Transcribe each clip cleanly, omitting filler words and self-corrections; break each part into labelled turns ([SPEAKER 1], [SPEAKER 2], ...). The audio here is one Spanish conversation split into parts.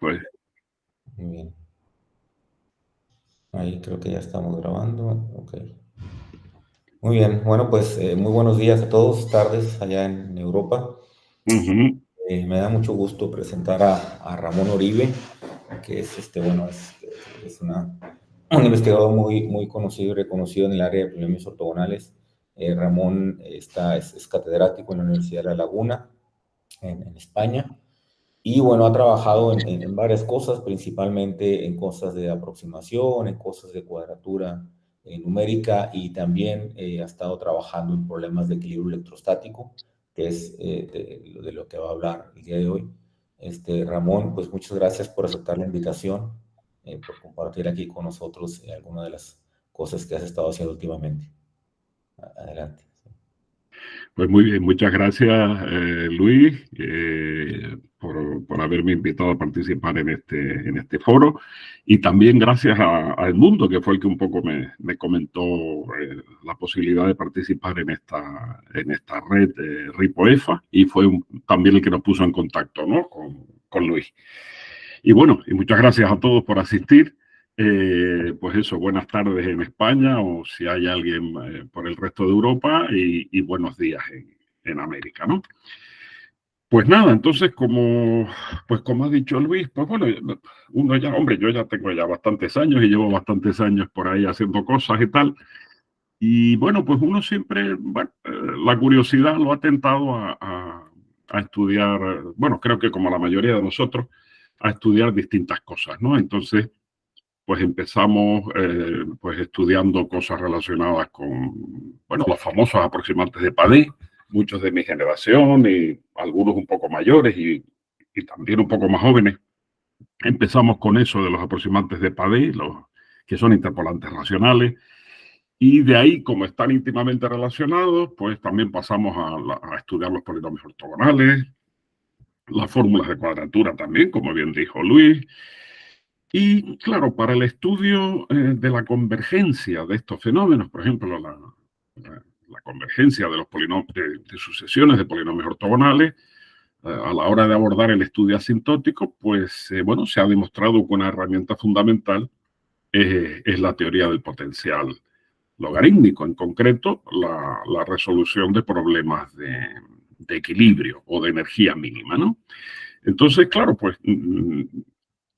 [SPEAKER 1] Pues,
[SPEAKER 2] Muy bien. Ahí creo que ya estamos grabando. Ok. Muy bien. Bueno, pues muy buenos días a todos, tardes allá en Europa.
[SPEAKER 1] ujú,
[SPEAKER 2] Me da mucho gusto presentar a Ramón Oribe, que es, bueno, es un investigador muy conocido y reconocido en el área de polinomios ortogonales. Ramón es catedrático en la Universidad de La Laguna, en España. Y bueno, ha trabajado en varias cosas, principalmente en cosas de aproximación, en cosas de cuadratura numérica, y también ha estado trabajando en problemas de equilibrio electrostático, que es de lo que va a hablar el día de hoy. Ramón, pues muchas gracias por aceptar la invitación, por compartir aquí con nosotros algunas de las cosas que has estado haciendo últimamente. Adelante.
[SPEAKER 1] pues muy bien, muchas gracias, Luis, por haberme invitado a participar en este foro. Y también gracias a Edmundo, que fue el que un poco me comentó la posibilidad de participar en esta red RIPOEFA, y fue también el que nos puso en contacto, ¿no? Con Luis. Y bueno, y muchas gracias a todos por asistir. Pues eso, buenas tardes en España, o si hay alguien por el resto de Europa, y buenos días en América, ¿no? Pues nada, entonces pues como ha dicho Luis, pues bueno, uno ya, hombre, yo ya tengo ya bastantes años y llevo bastantes años por ahí haciendo cosas y tal. Y bueno, pues uno siempre, bueno, la curiosidad lo ha tentado a estudiar, bueno, creo que como la mayoría de nosotros, a estudiar distintas cosas, ¿no? Entonces, pues empezamos pues estudiando cosas relacionadas con, bueno, los famosos aproximantes de Padé, muchos de mi generación y algunos un poco mayores y también un poco más jóvenes. Empezamos con eso de los aproximantes de Padé, que son interpolantes racionales, y de ahí, como están íntimamente relacionados, pues también pasamos a estudiar los polinomios ortogonales, las fórmulas de cuadratura también, como bien dijo Luis. Y claro, para el estudio de la convergencia de estos fenómenos, por ejemplo, la convergencia de los de sucesiones de polinomios ortogonales, a la hora de abordar el estudio asintótico, pues bueno, se ha demostrado que una herramienta fundamental es la teoría del potencial logarítmico, en concreto la resolución de problemas de equilibrio o de energía mínima, ¿no? Entonces, claro, pues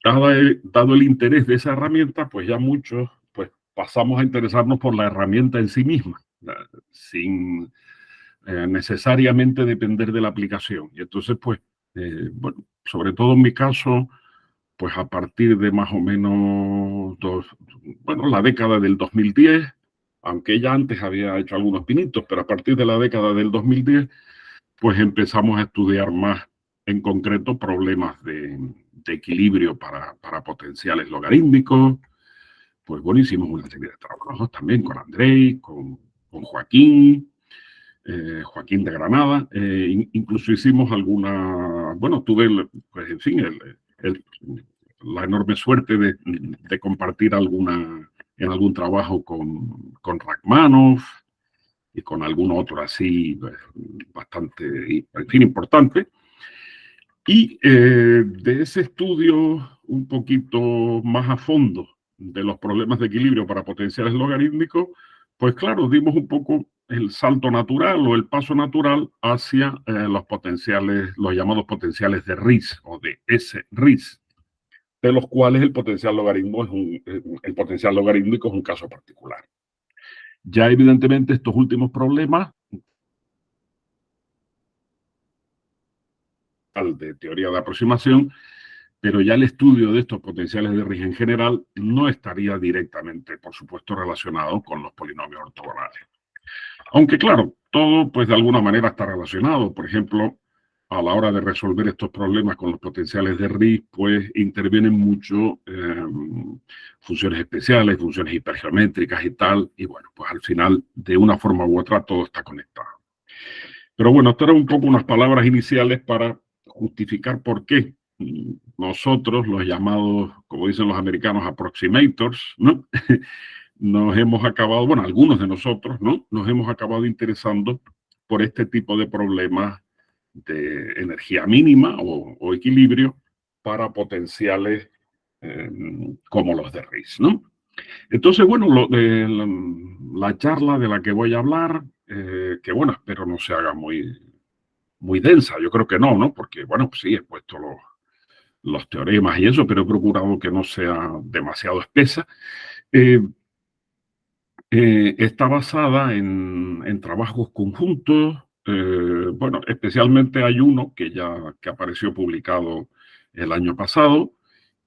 [SPEAKER 1] dado el interés de esa herramienta, pues ya muchos pues, pasamos a interesarnos por la herramienta en sí misma, sin necesariamente depender de la aplicación. Y entonces, pues, bueno, sobre todo en mi caso, pues a partir de más o menos bueno, la década del 2010, aunque ya antes había hecho algunos pinitos, pero a partir de la década del 2010, pues empezamos a estudiar más en concreto problemas de equilibrio para potenciales logarítmicos. Pues bueno, hicimos una serie de trabajos también con Andrei, con Joaquín, Joaquín de Granada. Incluso hicimos alguna, bueno, tuve, pues en fin, la enorme suerte de compartir en algún trabajo con Rachmaninoff y con algún otro así, bastante, en fin, importante. Y de ese estudio un poquito más a fondo de los problemas de equilibrio para potenciales logarítmicos, pues claro, dimos un poco el salto natural o el paso natural hacia los potenciales, los llamados potenciales de Riesz o de S-Riesz, de los cuales el potencial el potencial logarítmico es un caso particular. Ya evidentemente estos últimos problemas de teoría de aproximación, pero ya el estudio de estos potenciales de Riesz en general no estaría directamente, por supuesto, relacionado con los polinomios ortogonales. Aunque claro, todo pues de alguna manera está relacionado. Por ejemplo, a la hora de resolver estos problemas con los potenciales de Riesz, pues intervienen mucho funciones especiales, funciones hipergeométricas y tal, y bueno, pues al final, de una forma u otra, todo está conectado. Pero bueno, esto eran un poco unas palabras iniciales para justificar por qué nosotros, los llamados, como dicen los americanos, approximators, ¿no? Nos hemos acabado, bueno, algunos de nosotros, ¿no? Nos hemos acabado interesando por este tipo de problemas de energía mínima o equilibrio para potenciales como los de RIS, ¿no? Entonces, bueno, la charla de la que voy a hablar, que bueno, espero no se haga muy densa, yo creo que no, porque, bueno, pues sí, he puesto los teoremas y eso, pero he procurado que no sea demasiado espesa. Está basada en trabajos conjuntos, bueno, especialmente hay uno que apareció publicado el año pasado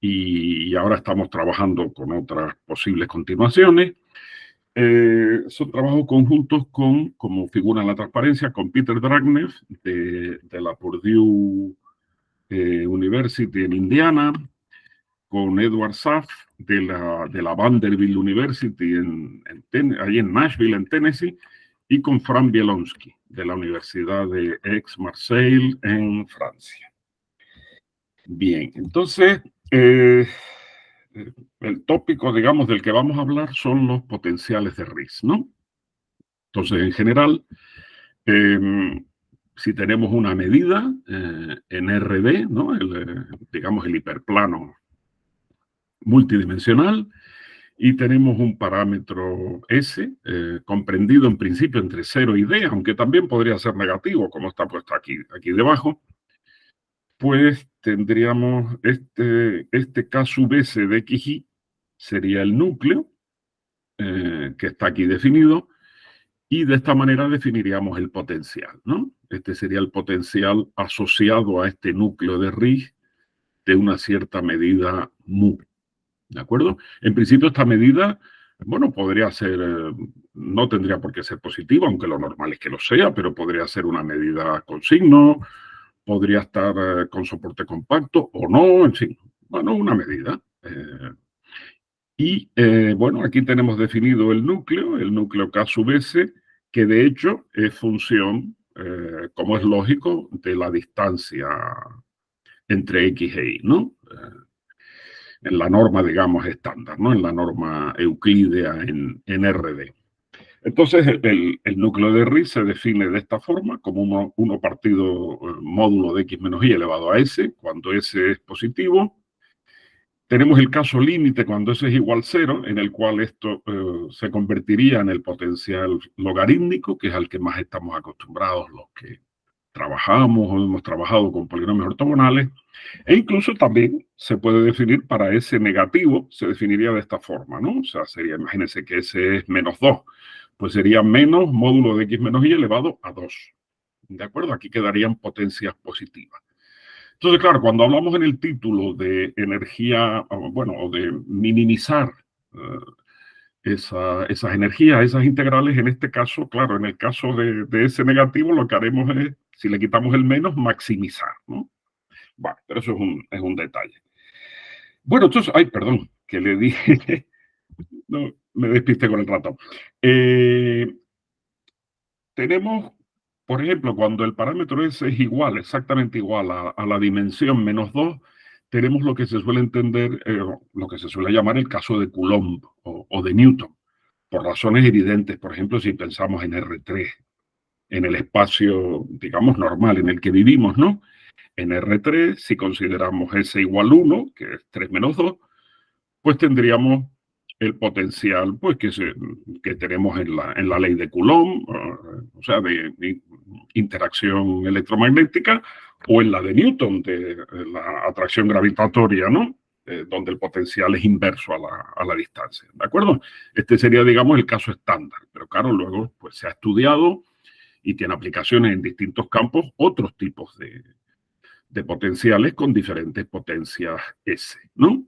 [SPEAKER 1] y ahora estamos trabajando con otras posibles continuaciones. Son trabajos conjuntos como figura en la transparencia, con Peter Dragnev de la Purdue University en Indiana, con Edward Saff de la Vanderbilt University ahí en Nashville, en Tennessee, y con Fran Bielonski de la Universidad de Aix-Marseille en Francia. Bien, entonces, el tópico, digamos, del que vamos a hablar son los potenciales de RIS, ¿no? Entonces, en general, si tenemos una medida en RD, ¿no? Digamos, el hiperplano multidimensional, y tenemos un parámetro S comprendido en principio entre 0 y D, aunque también podría ser negativo, como está puesto aquí debajo, pues tendríamos este K sub S de XY sería el núcleo que está aquí definido, y de esta manera definiríamos el potencial, ¿no? Este sería el potencial asociado a este núcleo de RIS de una cierta medida mu. ¿De acuerdo? En principio esta medida, bueno, podría ser, no tendría por qué ser positiva, aunque lo normal es que lo sea, pero podría ser una medida con signo, podría estar con soporte compacto o no, en fin, bueno, una medida. Bueno, aquí tenemos definido el núcleo K sub S, que de hecho es función, como es lógico, de la distancia entre X e Y, ¿no? En la norma, digamos, estándar, ¿no? En la norma euclídea en RD. Entonces, el núcleo de RIS se define de esta forma, como uno partido módulo de X menos Y elevado a S, cuando S es positivo. Tenemos el caso límite cuando S es igual a 0, en el cual esto se convertiría en el potencial logarítmico, que es al que más estamos acostumbrados los que trabajamos o hemos trabajado con polinomios ortogonales. E incluso también se puede definir para S negativo, se definiría de esta forma, ¿no? O sea, sería, imagínense que S es menos 2, pues sería menos módulo de X menos Y elevado a 2. ¿De acuerdo? Aquí quedarían potencias positivas. Entonces, claro, cuando hablamos en el título de energía, bueno, o de minimizar esas energías, esas integrales, en este caso, claro, en el caso de S negativo, lo que haremos es, si le quitamos el menos, maximizar, ¿no? Bueno, pero eso es un detalle. Bueno, entonces, ay, perdón, que le dije, no, me despisté con el ratón. Tenemos, por ejemplo, cuando el parámetro S es igual, exactamente igual a la dimensión menos 2, tenemos lo que se suele entender, lo que se suele llamar el caso de Coulomb o de Newton, por razones evidentes. Por ejemplo, si pensamos en R3, en el espacio, digamos, normal en el que vivimos, ¿no? En R3, si consideramos S igual 1, que es 3 menos 2, pues tendríamos el potencial pues, que tenemos en la ley de Coulomb, o sea, de interacción electromagnética, o en la de Newton, de la atracción gravitatoria, ¿no? Donde el potencial es inverso a la distancia, ¿de acuerdo? Este sería, digamos, el caso estándar, pero claro, luego pues, se ha estudiado y tiene aplicaciones en distintos campos, otros tipos de potenciales con diferentes potencias S, ¿no?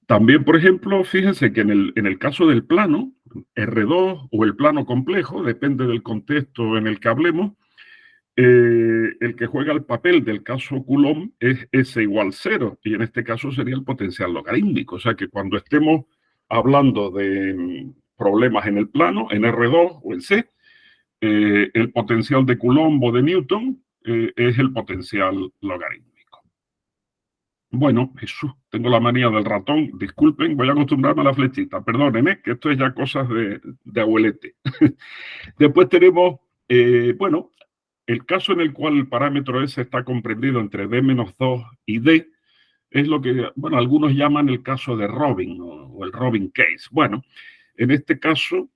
[SPEAKER 1] También, por ejemplo, fíjense que en el caso del plano, R2 o el plano complejo, depende del contexto en el que hablemos, el que juega el papel del caso Coulomb es S igual 0, y en este caso sería el potencial logarítmico. O sea que cuando estemos hablando de problemas en el plano, en R2 o en C, el potencial de Coulomb o de Newton es el potencial logarítmico. Bueno, Jesús, tengo la manía del ratón, disculpen, voy a acostumbrarme a la flechita, perdónenme, que esto es ya cosas de abuelete. Después tenemos, bueno, el caso en el cual el parámetro S está comprendido entre D-2 y D, es lo que, bueno, algunos llaman el caso de Robin o el Robin case. Bueno, en este caso,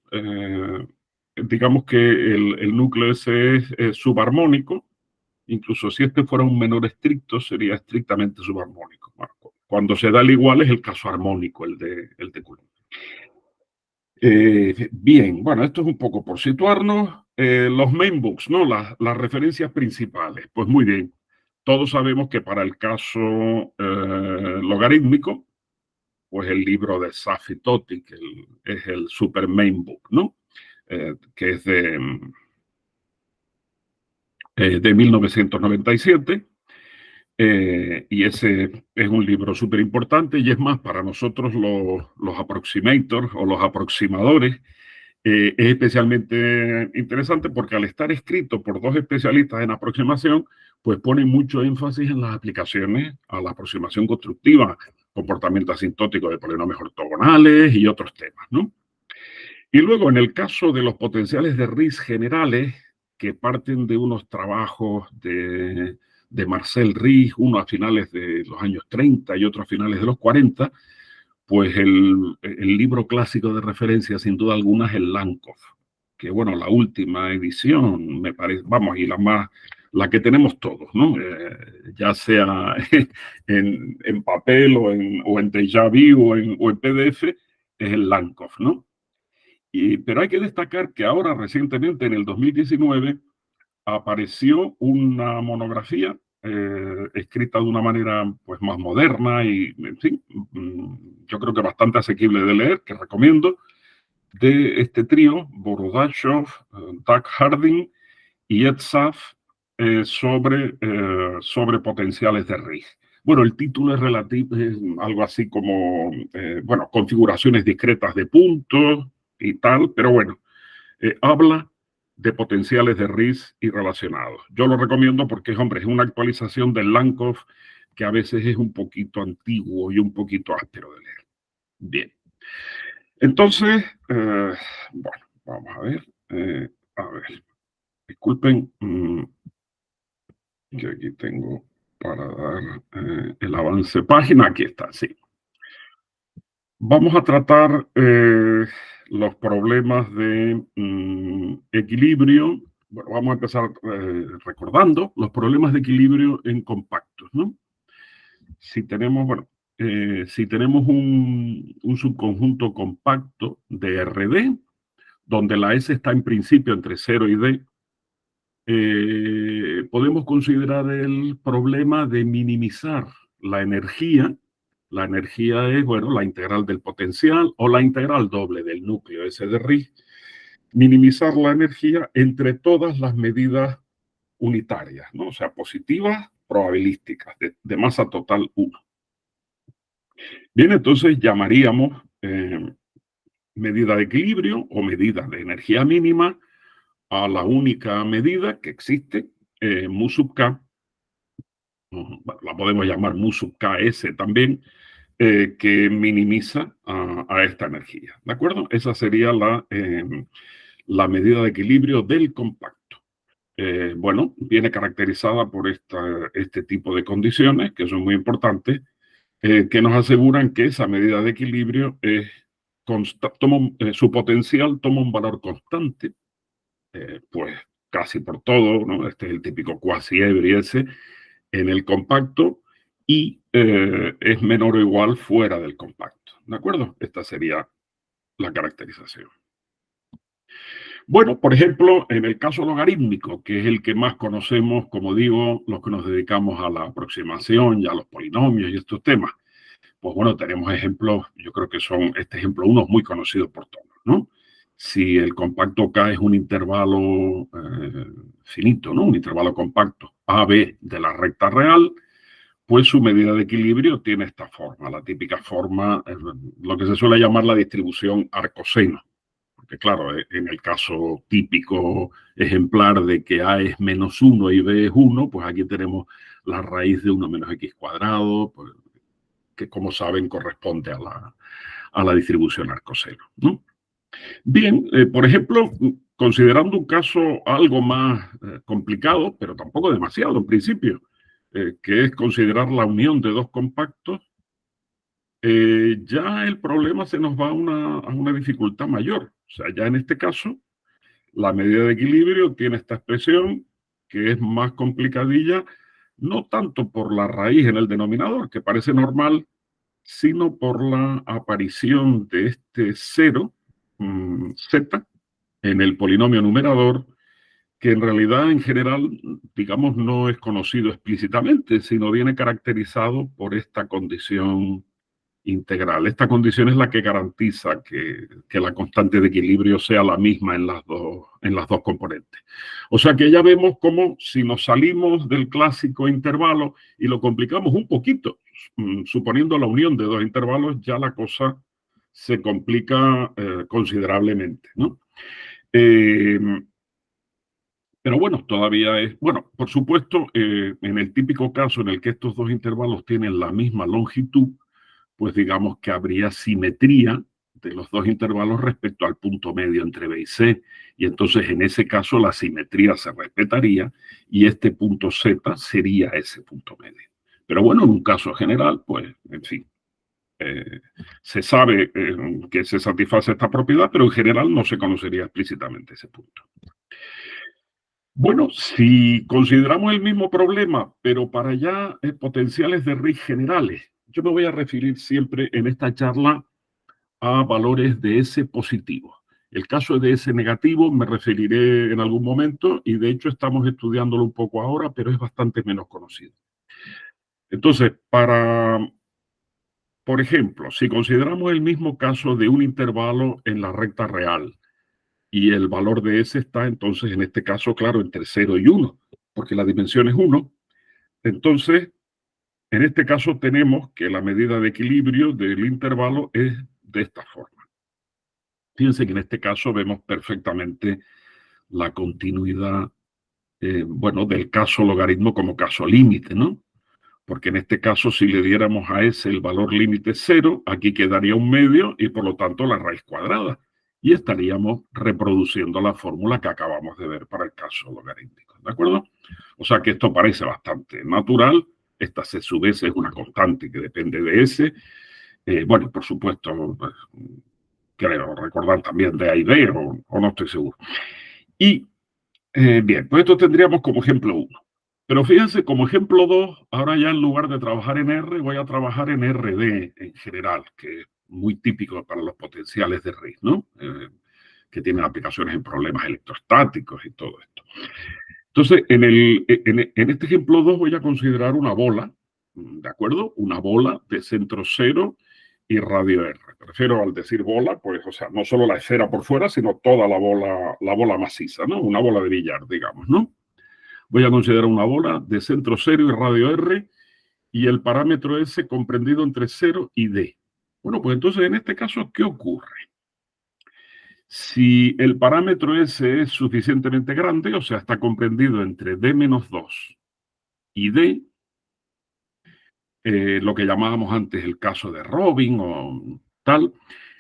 [SPEAKER 1] digamos que el núcleo ese es subarmónico. Incluso si este fuera un menor estricto, sería estrictamente subarmónico. Bueno, cuando se da el igual es el caso armónico, el de Coulomb. Bien, bueno, esto es un poco por situarnos. Los main books, ¿no? Las referencias principales. Pues muy bien. Todos sabemos que para el caso logarítmico, pues el libro de Safi Totic es el super main book, ¿no? Que es de 1997. Y ese es un libro súper importante y es más, para nosotros los approximators o los aproximadores, es especialmente interesante porque al estar escrito por dos especialistas en aproximación, pues pone mucho énfasis en las aplicaciones a la aproximación constructiva, comportamiento asintótico de polinomios ortogonales y otros temas, ¿no? Y luego, en el caso de los potenciales de Riesz generales, que parten de unos trabajos de Marcel Riesz, uno a finales de los años 30 y otro a finales de los 40, pues el libro clásico de referencia, sin duda alguna, es el Lankoff, que bueno, la última edición, me parece, vamos, y la que tenemos todos, ¿no? Ya sea en papel o en déjà vu o en PDF, es el Lankoff, ¿no? Pero hay que destacar que ahora, recientemente, en el 2019, apareció una monografía escrita de una manera pues, más moderna y, en fin, yo creo que bastante asequible de leer, que recomiendo, de este trío, Borodachov, Doug Harding y Ed Saf, sobre potenciales de Riesz. Bueno, el título es relativo, es algo así como, bueno, configuraciones discretas de puntos y tal, pero bueno, habla de potenciales de Riesz y relacionados. Yo lo recomiendo porque, hombre, es una actualización del Lankoff que a veces es un poquito antiguo y un poquito áspero de leer. Bien. Entonces, bueno, vamos a ver. Disculpen, que aquí tengo para dar el avance página. Aquí está, sí. Vamos a tratar los problemas de equilibrio. Bueno, vamos a empezar recordando los problemas de equilibrio en compactos, ¿no? Si tenemos, bueno, si tenemos un subconjunto compacto de RD, donde la S está en principio entre 0 y D, podemos considerar el problema de minimizar la energía. La energía es, bueno, la integral del potencial o la integral doble del núcleo S de Riesz. Minimizar la energía entre todas las medidas unitarias, ¿no? O sea, positivas, probabilísticas, de masa total 1. Bien, entonces llamaríamos medida de equilibrio o medida de energía mínima a la única medida que existe, mu sub k, la podemos llamar mu sub ks también, que minimiza a esta energía. ¿De acuerdo? Esa sería la medida de equilibrio del compacto. Bueno, viene caracterizada por este tipo de condiciones que son muy importantes, que nos aseguran que esa medida de equilibrio su potencial toma un valor constante, pues casi por todo, ¿no? Este es el típico quasi-every ese en el compacto y es menor o igual fuera del compacto. ¿De acuerdo? Esta sería la caracterización. Bueno, por ejemplo, en el caso logarítmico, que es el que más conocemos, como digo, los que nos dedicamos a la aproximación y a los polinomios y estos temas, pues bueno, tenemos ejemplos, yo creo que son, este ejemplo, unos muy conocidos por todos, ¿no? Si el compacto K es un intervalo finito, ¿no? Un intervalo compacto AB de la recta real, pues su medida de equilibrio tiene esta forma, la típica forma, lo que se suele llamar la distribución arcoseno. Porque claro, en el caso típico ejemplar de que A es menos 1 y B es 1, pues aquí tenemos la raíz de 1 menos X cuadrado, pues, que como saben corresponde a la distribución arcoseno, ¿no? Bien, por ejemplo, considerando un caso algo más complicado, pero tampoco demasiado en principio, que es considerar la unión de dos compactos, ya el problema se nos va a una dificultad mayor. O sea, ya en este caso, la medida de equilibrio tiene esta expresión que es más complicadilla, no tanto por la raíz en el denominador, que parece normal, sino por la aparición de este cero, z, en el polinomio numerador, que en realidad en general, digamos, no es conocido explícitamente, sino viene caracterizado por esta condición integral. Esta condición es la que garantiza que la constante de equilibrio sea la misma en las dos componentes. O sea que ya vemos cómo si nos salimos del clásico intervalo y lo complicamos un poquito, suponiendo la unión de dos intervalos, ya la cosa se complica considerablemente, ¿no? Pero bueno, todavía es, bueno, por supuesto, en el típico caso en el que estos dos intervalos tienen la misma longitud, pues digamos que habría simetría de los dos intervalos respecto al punto medio entre B y C. Y entonces en ese caso la simetría se respetaría y este punto Z sería ese punto medio. Pero bueno, en un caso general, pues, en fin, se sabe que se satisface esta propiedad, pero en general no se conocería explícitamente ese punto. Bueno, si consideramos el mismo problema, pero para ya potenciales de Riesz generales, yo me voy a referir siempre en esta charla a valores de S positivo. El caso de S negativo me referiré en algún momento y de hecho estamos estudiándolo un poco ahora, pero es bastante menos conocido. Entonces, por ejemplo, si consideramos el mismo caso de un intervalo en la recta real, y el valor de S está entonces en este caso, claro, entre 0 y 1, porque la dimensión es 1. Entonces, en este caso tenemos que la medida de equilibrio del intervalo es de esta forma. Fíjense que en este caso vemos perfectamente la continuidad, bueno, del caso logaritmo como caso límite, ¿no? Porque en este caso, si le diéramos a S el valor límite 0, aquí quedaría un medio y por lo tanto la raíz cuadrada. Y estaríamos reproduciendo la fórmula que acabamos de ver para el caso logarítmico. ¿De acuerdo? O sea que esto parece bastante natural. Esta C sub S es una constante que depende de S. Bueno, por supuesto, pues, creo recordar también de A y B, o no estoy seguro. Y bien, pues esto tendríamos como ejemplo 1. Pero fíjense, como ejemplo 2, ahora ya en lugar de trabajar en R, voy a trabajar en RD en general, que es muy típico para los potenciales de Riesz, ¿no? Que tienen aplicaciones en problemas electrostáticos y todo esto. Entonces, en este ejemplo 2 voy a considerar una bola, ¿de acuerdo? Una bola de centro 0 y radio R. Prefiero al decir bola, pues, o sea, no solo la esfera por fuera, sino toda la bola maciza, ¿no? Una bola de billar, digamos, ¿no? Voy a considerar una bola de centro 0 y radio R y el parámetro S comprendido entre 0 y D. Bueno, pues entonces en este caso, ¿qué ocurre? Si el parámetro S es suficientemente grande, o sea, está comprendido entre D-2 y D, lo que llamábamos antes el caso de Robin o tal,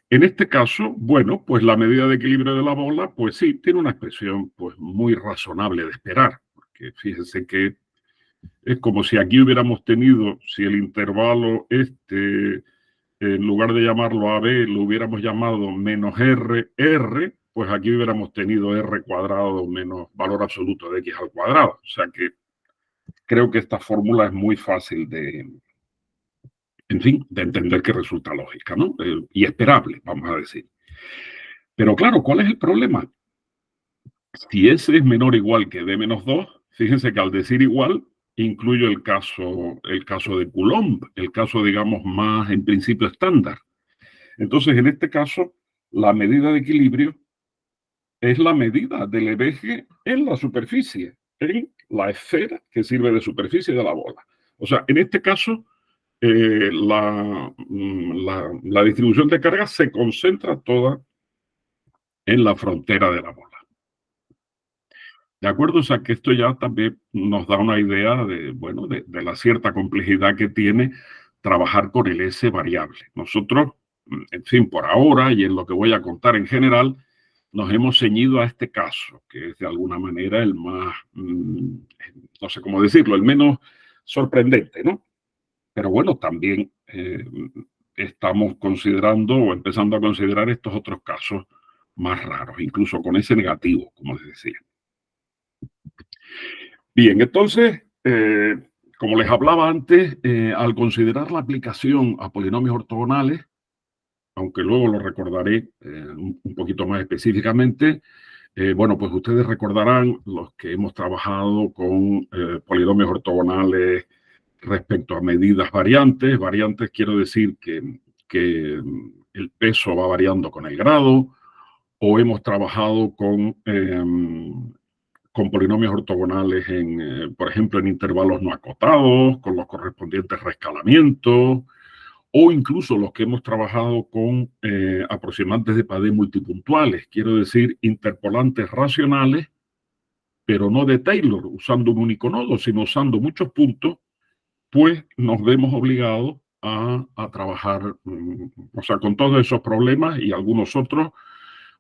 [SPEAKER 1] en este caso, bueno, pues la medida de equilibrio de la bola, pues sí, tiene una expresión pues muy razonable de esperar, porque fíjense que es como si aquí hubiéramos tenido, si el intervalo en lugar de llamarlo AB, lo hubiéramos llamado menos R, pues aquí hubiéramos tenido R cuadrado menos valor absoluto de X al cuadrado. O sea que creo que esta fórmula es muy fácil en fin, de entender que resulta lógica, ¿no? Y esperable, vamos a decir. Pero claro, ¿cuál es el problema? Si S es menor o igual que D-2, fíjense que al decir igual, incluyo el caso de Coulomb, el caso, digamos, más en principio estándar. Entonces, en este caso, la medida de equilibrio es la medida del eje en la superficie, en la esfera que sirve de superficie de la bola. O sea, en este caso, la distribución de carga se concentra toda en la frontera de la bola. ¿De acuerdo? O sea, que esto ya también nos da una idea de, bueno, de la cierta complejidad que tiene trabajar con el S variable. Nosotros, en fin, por ahora y en lo que voy a contar en general, nos hemos ceñido a este caso, que es de alguna manera el más, no sé cómo decirlo, el menos sorprendente, ¿no? Pero bueno, también estamos considerando o empezando a considerar estos otros casos más raros, incluso con ese negativo, como les decía. Bien, entonces, como les hablaba antes, al considerar la aplicación a polinomios ortogonales, aunque luego lo recordaré un poquito más específicamente, bueno, pues ustedes recordarán los que hemos trabajado con polinomios ortogonales respecto a medidas variantes. Variantes quiero decir que el peso va variando con el grado, o hemos trabajado con polinomios ortogonales, por ejemplo, en intervalos no acotados, con los correspondientes reescalamientos, o incluso los que hemos trabajado con aproximantes de Padé multipuntuales, quiero decir, interpolantes racionales, pero no de Taylor, usando un único nodo, sino usando muchos puntos, pues nos vemos obligados a trabajar, o sea, con todos esos problemas y algunos otros,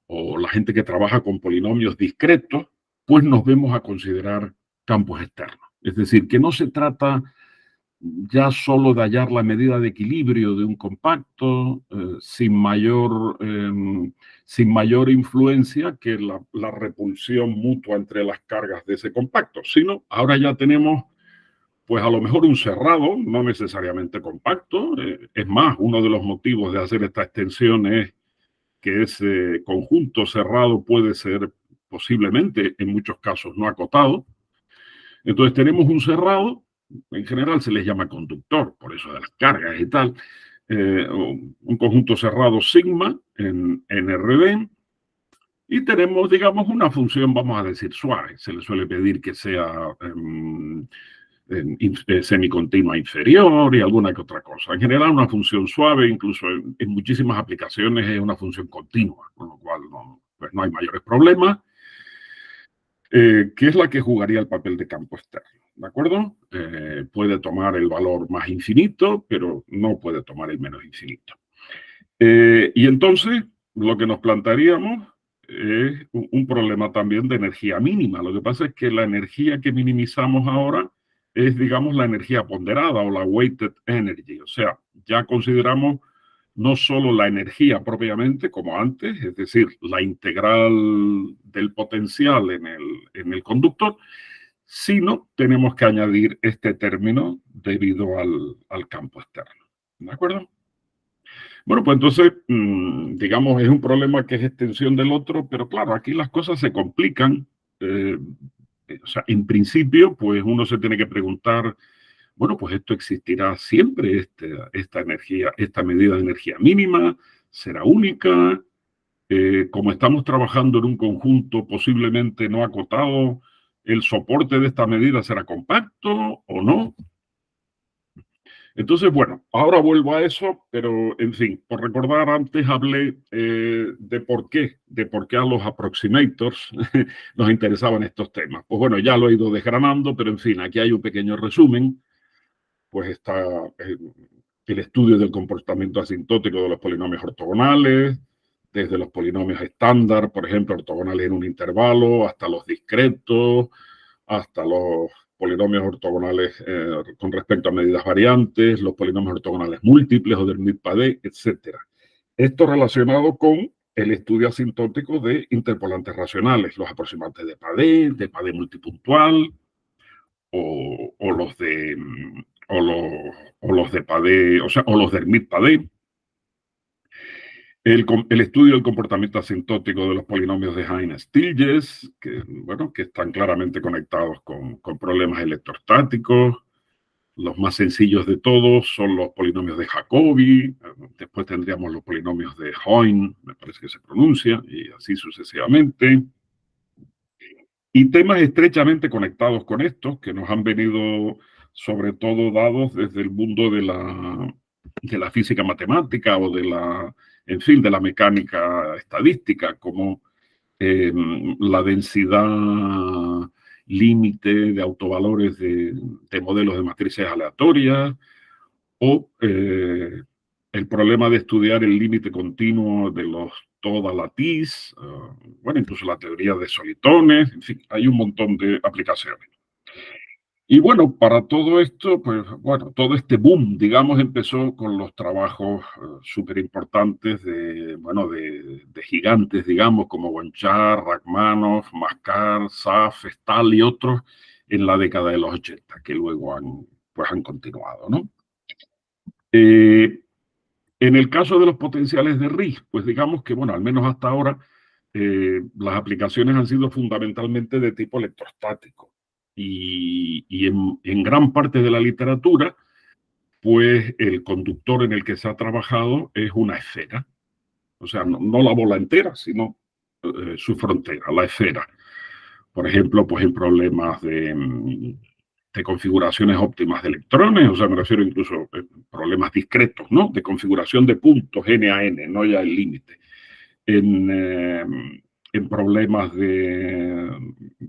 [SPEAKER 1] o la gente que trabaja con polinomios discretos, pues nos vemos a considerar campos externos. Es decir, que no se trata ya solo de hallar la medida de equilibrio de un compacto sin mayor influencia que la repulsión mutua entre las cargas de ese compacto, sino ahora ya tenemos pues a lo mejor un cerrado, no necesariamente compacto. Es más, uno de los motivos de hacer esta extensión es que ese conjunto cerrado puede ser posiblemente en muchos casos no acotado. Entonces tenemos un cerrado, en general se les llama conductor, por eso de las cargas y tal, un conjunto cerrado sigma en RB, y tenemos, digamos, una función, vamos a decir, suave. Se le suele pedir que sea semicontinua inferior y alguna que otra cosa. En general, una función suave, incluso en muchísimas aplicaciones, es una función continua, con lo cual pues no hay mayores problemas. Que es la que jugaría el papel de campo externo, ¿de acuerdo? Puede tomar el valor más infinito, pero no puede tomar el menos infinito. Y entonces, lo que nos plantearíamos es un problema también de energía mínima. Lo que pasa es que la energía que minimizamos ahora es, digamos, la energía ponderada o la weighted energy. O sea, ya consideramos no solo la energía propiamente como antes, es decir, la integral del potencial en el conductor, sino tenemos que añadir este término debido al campo externo. ¿De acuerdo? Bueno, pues entonces, digamos, es un problema que es extensión del otro, pero claro, aquí las cosas se complican. O sea, en principio, pues uno se tiene que preguntar, bueno, pues esto existirá siempre, esta energía, esta medida de energía mínima, será única. Como estamos trabajando en un conjunto posiblemente no acotado, ¿el soporte de esta medida será compacto o no? Entonces, bueno, ahora vuelvo a eso, pero en fin, por recordar, antes hablé de por qué a los approximators nos interesaban estos temas. Pues bueno, ya lo he ido desgranando, pero en fin, aquí hay un pequeño resumen. Pues está el estudio del comportamiento asintótico de los polinomios ortogonales, desde los polinomios estándar, por ejemplo, ortogonales en un intervalo, hasta los discretos, hasta los polinomios ortogonales con respecto a medidas variantes, los polinomios ortogonales múltiples o del Hermite-Padé, etc. Esto relacionado con el estudio asintótico de interpolantes racionales, los aproximantes de Padé multipuntual, o los de Padé, o sea, o los de Hermite-Padé. El estudio del comportamiento asintótico de los polinomios de Heine-Stieltjes, que, bueno, que están claramente conectados con problemas electrostáticos. Los más sencillos de todos son los polinomios de Jacobi. Después tendríamos los polinomios de Heine, me parece que se pronuncia, y así sucesivamente. Y temas estrechamente conectados con estos, que nos han venido sobre todo dados desde el mundo de la física matemática o en fin, de la mecánica estadística, como la densidad límite de autovalores de modelos de matrices aleatorias, o el problema de estudiar el límite continuo de los toda lattice, bueno, incluso la teoría de solitones, en fin, hay un montón de aplicaciones. Y bueno, para todo esto, pues bueno, todo este boom, digamos, empezó con los trabajos súper importantes bueno, de gigantes, digamos, como Gonchar, Rachmaninoff, Mascar, Saf, Stahl y otros en la década de los 80, que luego han continuado, ¿no? En el caso de los potenciales de RIS, pues digamos que, bueno, al menos hasta ahora, las aplicaciones han sido fundamentalmente de tipo electrostático. Y en gran parte de la literatura, pues el conductor en el que se ha trabajado es una esfera. O sea, no la bola entera, sino su frontera, la esfera. Por ejemplo, pues en problemas de configuraciones óptimas de electrones, o sea, me refiero incluso a problemas discretos, ¿no? De configuración de puntos N a N, no ya el límite. En problemas de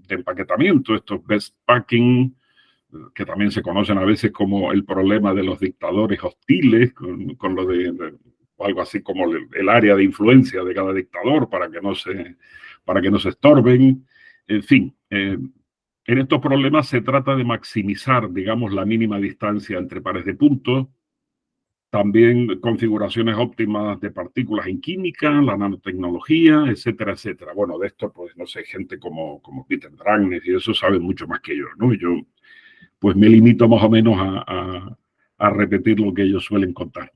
[SPEAKER 1] empaquetamiento, estos best packing, que también se conocen a veces como el problema de los dictadores hostiles, con lo de algo así como el área de influencia de cada dictador para que no se estorben. En fin, en estos problemas se trata de maximizar, digamos, la mínima distancia entre pares de puntos, también configuraciones óptimas de partículas en química, la nanotecnología, etcétera, etcétera. Bueno, de esto, pues, no sé, gente como Peter Drucker y eso saben mucho más que yo, ¿no? Yo, pues, me limito más o menos a repetir lo que ellos suelen contar.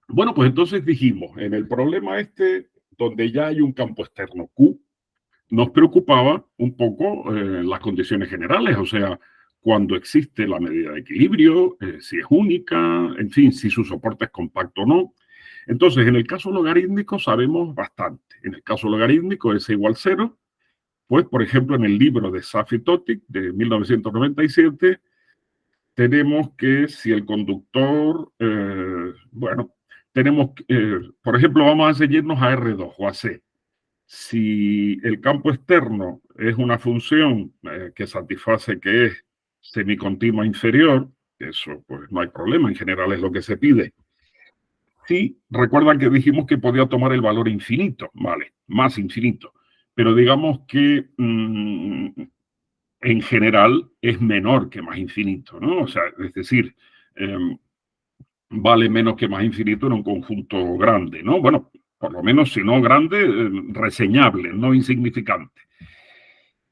[SPEAKER 1] Bueno, pues entonces dijimos, en el problema este, donde ya hay un campo externo Q, nos preocupaba un poco las condiciones generales, o sea, cuando existe la medida de equilibrio, si es única, en fin, si su soporte es compacto o no. Entonces, en el caso logarítmico sabemos bastante. En el caso logarítmico S igual 0, pues, por ejemplo, en el libro de Saf y Totic de 1997, tenemos que si el conductor, bueno, tenemos, por ejemplo, vamos a seguirnos a R2 o a C. Si el campo externo es una función que satisface que es semicontinua inferior, eso pues no hay problema, en general es lo que se pide. Sí, recuerdan que dijimos que podía tomar el valor infinito, vale, más infinito, pero digamos que en general es menor que más infinito, ¿no? O sea, es decir, vale menos que más infinito en un conjunto grande, ¿no? Bueno, por lo menos si no grande, reseñable, no insignificante.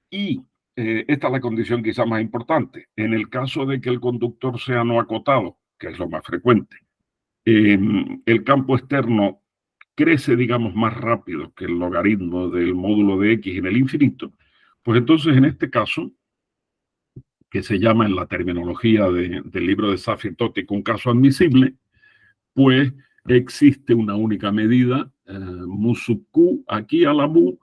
[SPEAKER 1] Y esta es la condición quizá más importante. En el caso de que el conductor sea no acotado, que es lo más frecuente, el campo externo crece, digamos, más rápido que el logaritmo del módulo de x en el infinito, pues entonces en este caso, que se llama en la terminología del libro de Saf y Totic un caso admisible, pues existe una única medida, mu sub q, aquí a la mu,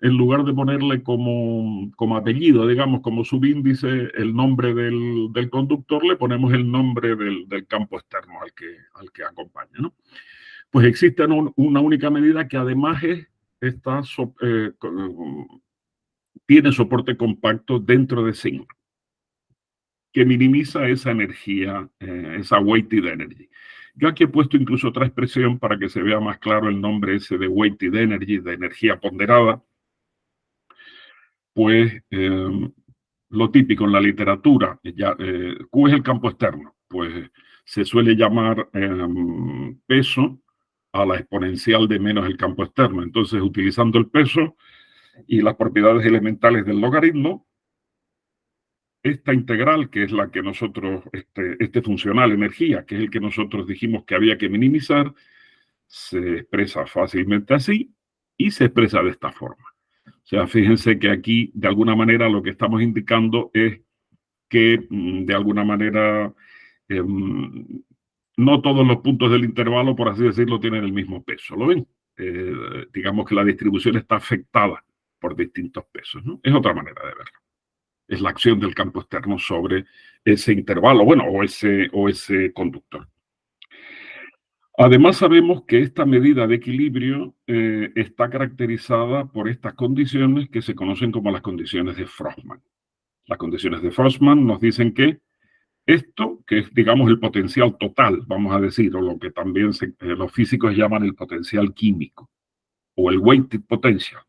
[SPEAKER 1] en lugar de ponerle como apellido, digamos, como subíndice, el nombre del conductor, le ponemos el nombre del campo externo al que acompaña, ¿no? Pues existe una única medida que además tiene soporte compacto dentro de signo, que minimiza esa energía, esa weighted energy. Yo aquí he puesto incluso otra expresión para que se vea más claro el nombre ese de weighted energy, de energía ponderada. Pues lo típico en la literatura, Q es el campo externo, pues se suele llamar peso a la exponencial de menos el campo externo. Entonces, utilizando el peso y las propiedades elementales del logaritmo, esta integral, que es la que nosotros, este funcional energía, que es el que nosotros dijimos que había que minimizar, se expresa fácilmente así y se expresa de esta forma. O sea, fíjense que aquí, de alguna manera, lo que estamos indicando es que, de alguna manera, no todos los puntos del intervalo, por así decirlo, tienen el mismo peso. ¿Lo ven? Digamos que la distribución está afectada por distintos pesos, ¿no? Es otra manera de verlo. Es la acción del campo externo sobre ese intervalo, bueno, o ese conductor. Además, sabemos que esta medida de equilibrio está caracterizada por estas condiciones que se conocen como las condiciones de Frostman. Las condiciones de Frostman nos dicen que esto, que es, digamos, el potencial total, vamos a decir, o lo que también los físicos llaman el potencial químico, o el weighted potential,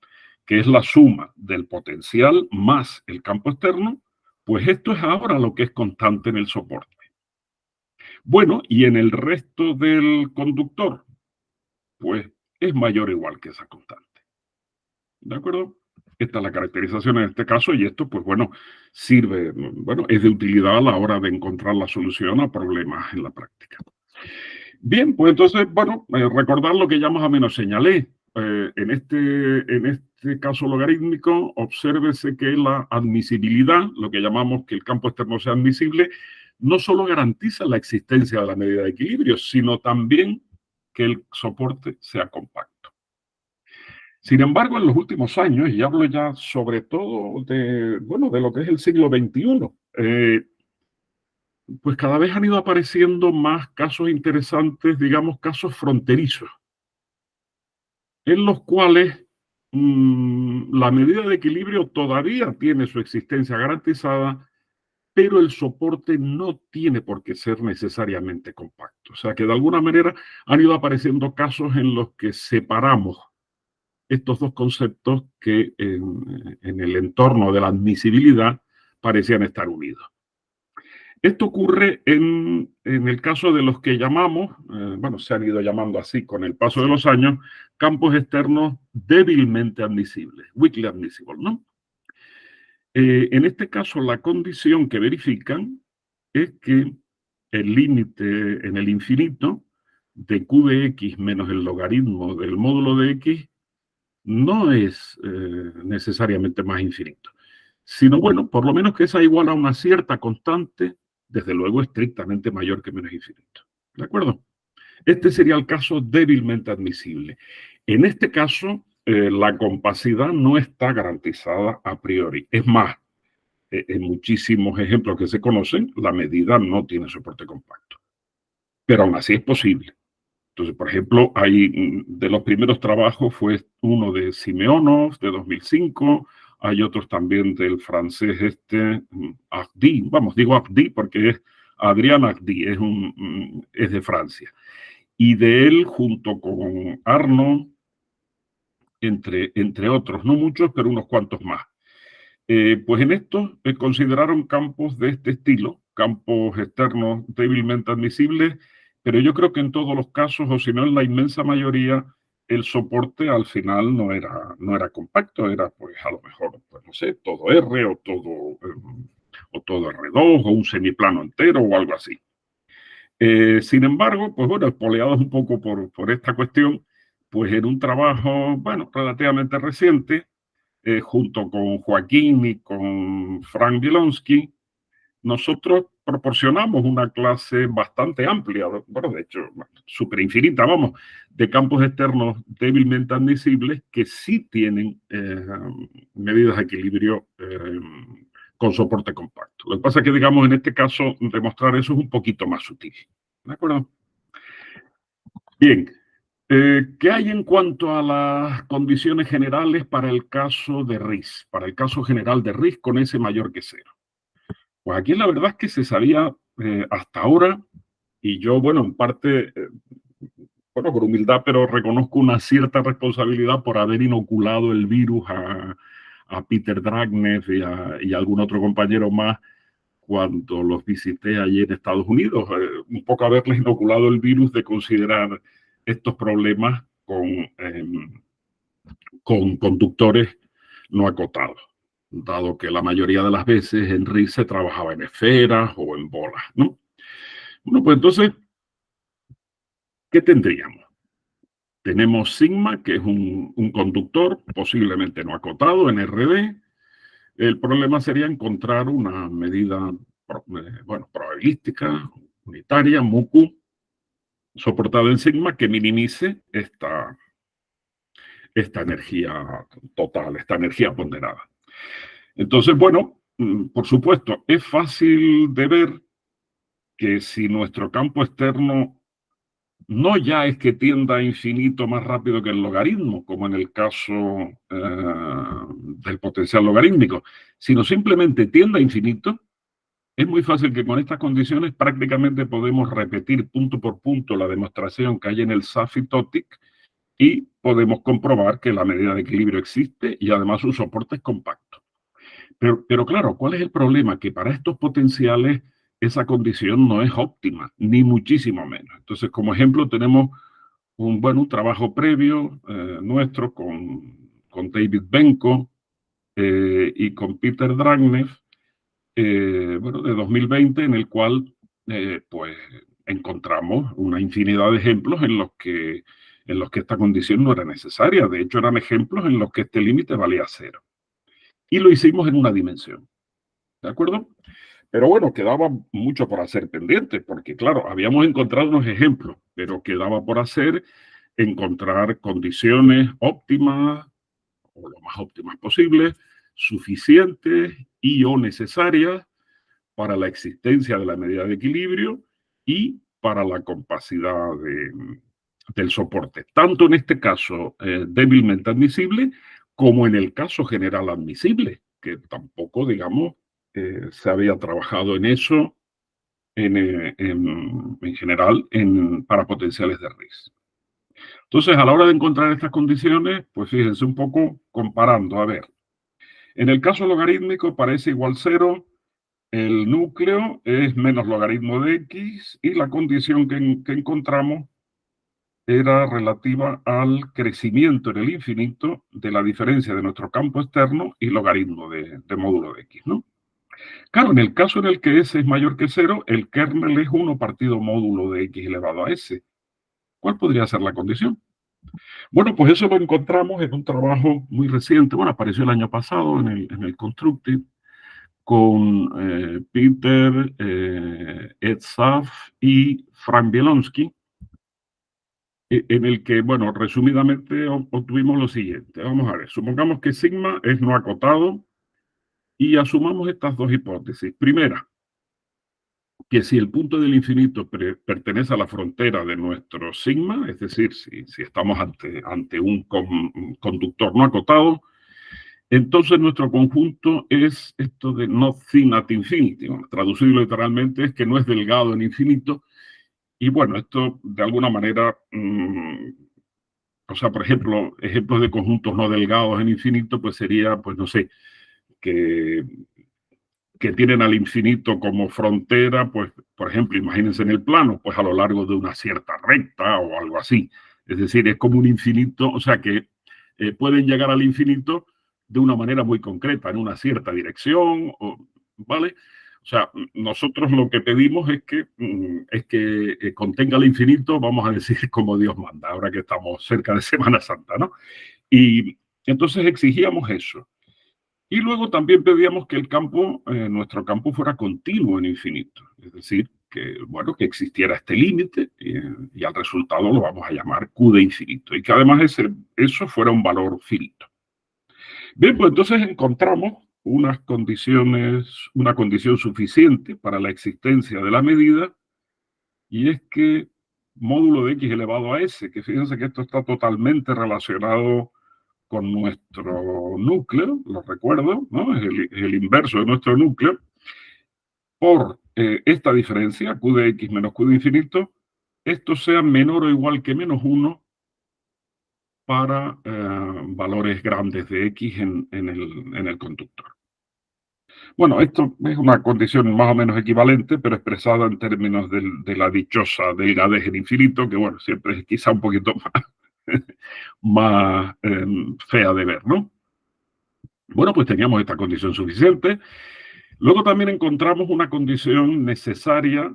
[SPEAKER 1] que es la suma del potencial más el campo externo, Pues esto es ahora lo que es constante en el soporte. Bueno, y en el resto del conductor, pues es mayor o igual que esa constante. ¿De acuerdo? Esta es la caracterización en este caso y esto, pues bueno, sirve, bueno, es de utilidad a la hora de encontrar la solución a problemas en la práctica. Bien, pues entonces, bueno, recordar lo que ya más o menos señalé. En este caso logarítmico, obsérvese que la admisibilidad, lo que llamamos que el campo externo sea admisible, no solo garantiza la existencia de la medida de equilibrio, sino también que el soporte sea compacto. Sin embargo, en los últimos años, y hablo ya sobre todo de, bueno, de lo que es el siglo XXI, pues cada vez han ido apareciendo más casos interesantes, digamos, casos fronterizos, en los cuales la medida de equilibrio todavía tiene su existencia garantizada, pero el soporte no tiene por qué ser necesariamente compacto. O sea que de alguna manera han ido apareciendo casos en los que separamos estos dos conceptos que en el entorno de la admisibilidad parecían estar unidos. Esto ocurre en el caso de los que llamamos, bueno, se han ido llamando así con el paso de los años, campos externos débilmente admisibles, weakly admissible, ¿no? En este caso, la condición que verifican es que el límite en el infinito de q de x menos el logaritmo del módulo de x no es necesariamente más infinito, sino, bueno, por lo menos que esa igual a una cierta constante, desde luego estrictamente mayor que menos infinito. ¿De acuerdo? Este sería el caso débilmente admisible. En este caso, la compacidad no está garantizada a priori. Es más, en muchísimos ejemplos que se conocen, la medida no tiene soporte compacto. Pero aún así es posible. Entonces, por ejemplo, hay de los primeros trabajos fue uno de Simeonov de 2005, hay otros también del francés Hardy, vamos, digo Hardy porque es Adrien Hardy, es de Francia. Y de él, junto con Arnaud, entre otros, no muchos, pero unos cuantos más. Pues en estos consideraron campos de este estilo, campos externos débilmente admisibles, pero yo creo que en todos los casos, o si no en la inmensa mayoría, el soporte al final no era compacto, era pues a lo mejor, pues no sé, todo R o todo R2 o un semiplano entero o algo así. Sin embargo, pues bueno, espoleados un poco por esta cuestión, pues en un trabajo, bueno, relativamente reciente, junto con Joaquín y con Frank Bielonski, nosotros proporcionamos una clase bastante amplia, bueno, de hecho, súper infinita, vamos, de campos externos débilmente admisibles que sí tienen medidas de equilibrio con soporte compacto. Lo que pasa es que, digamos, en este caso, demostrar eso es un poquito más sutil. ¿De acuerdo? Bien. ¿Qué hay en cuanto a las condiciones generales para el caso de RIS, para el caso general de RIS con S mayor que 0? Pues aquí la verdad es que se sabía hasta ahora, y yo, bueno, en parte, bueno, por humildad, pero reconozco una cierta responsabilidad por haber inoculado el virus a Peter Dragnev y a algún otro compañero más cuando los visité allí en Estados Unidos, un poco haberles inoculado el virus de considerar estos problemas con conductores no acotados, dado que la mayoría de las veces en RIS se trabajaba en esferas o en bolas, ¿no? Bueno, pues entonces, ¿qué tendríamos? Tenemos sigma, que es un conductor posiblemente no acotado en RD. El problema sería encontrar una medida, bueno, probabilística, unitaria, MUQ, soportada en sigma, que minimice esta energía total, esta energía ponderada. Entonces, bueno, por supuesto, es fácil de ver que si nuestro campo externo no ya es que tienda a infinito más rápido que el logaritmo, como en el caso del potencial logarítmico, sino simplemente tienda a infinito, es muy fácil que con estas condiciones prácticamente podemos repetir punto por punto la demostración que hay en el SAFI-TOTIC y podemos comprobar que la medida de equilibrio existe y además su soporte es compacto. Pero claro, ¿cuál es el problema? Que para estos potenciales esa condición no es óptima, ni muchísimo menos. Entonces, como ejemplo, tenemos un trabajo previo nuestro con David Benko y con Peter Dragnev, de 2020, en el cual pues encontramos una infinidad de ejemplos en los que esta condición no era necesaria. De hecho, eran ejemplos en los que este límite valía cero. Y lo hicimos en una dimensión. ¿De acuerdo? Pero bueno, quedaba mucho por hacer pendiente, porque claro, habíamos encontrado unos ejemplos, pero quedaba por hacer encontrar condiciones óptimas, o lo más óptimas posibles, suficientes y o necesarias para la existencia de la medida de equilibrio y para la compacidad del soporte, tanto en este caso débilmente admisible como en el caso general admisible, que tampoco, digamos, se había trabajado en eso en general para potenciales de RISC. Entonces, a la hora de encontrar estas condiciones, pues fíjense un poco comparando. A ver, en el caso logarítmico parece igual 0, el núcleo es menos logaritmo de x y la condición que encontramos era relativa al crecimiento en el infinito de la diferencia de nuestro campo externo y logaritmo de módulo de x, ¿no? Claro, en el caso en el que s es mayor que 0, el kernel es 1 partido módulo de x elevado a s. ¿Cuál podría ser la condición? Bueno, pues eso lo encontramos en un trabajo muy reciente, bueno, apareció el año pasado en el Constructive, con Peter, Ed Saf y Frank Bielonski, en el que, bueno, resumidamente obtuvimos lo siguiente. Vamos a ver, supongamos que sigma es no acotado y asumamos estas dos hipótesis. Primera, que si el punto del infinito pertenece a la frontera de nuestro sigma, es decir, si estamos ante un conductor no acotado, entonces nuestro conjunto es esto de not thin at infinity. Bueno, traducido literalmente es que no es delgado en infinito. Y bueno, esto de alguna manera, o sea, por ejemplo, ejemplos de conjuntos no delgados en infinito, pues sería, pues no sé, que tienen al infinito como frontera, pues, por ejemplo, imagínense en el plano, pues a lo largo de una cierta recta o algo así. Es decir, es como un infinito, o sea que pueden llegar al infinito de una manera muy concreta, en una cierta dirección, ¿vale? O sea, nosotros lo que pedimos es que contenga el infinito, vamos a decir, como Dios manda, ahora que estamos cerca de Semana Santa, ¿no? Y entonces exigíamos eso. Y luego también pedíamos que el campo, nuestro campo fuera continuo en infinito. Es decir, que, bueno, que existiera este límite y al resultado lo vamos a llamar Q de infinito. Y que además eso fuera un valor finito. Bien, pues entonces encontramos una condición suficiente para la existencia de la medida, y es que módulo de x elevado a s, que fíjense que esto está totalmente relacionado con nuestro núcleo, lo recuerdo, ¿no? Es el inverso de nuestro núcleo, por esta diferencia, q de x menos q de infinito, esto sea menor o igual que menos 1 para valores grandes de x en el conductor. Bueno, esto es una condición más o menos equivalente, pero expresada en términos de la dichosa delgadez en infinito, que bueno, siempre es quizá un poquito más fea de ver, ¿no? Bueno, pues teníamos esta condición suficiente. Luego también encontramos una condición necesaria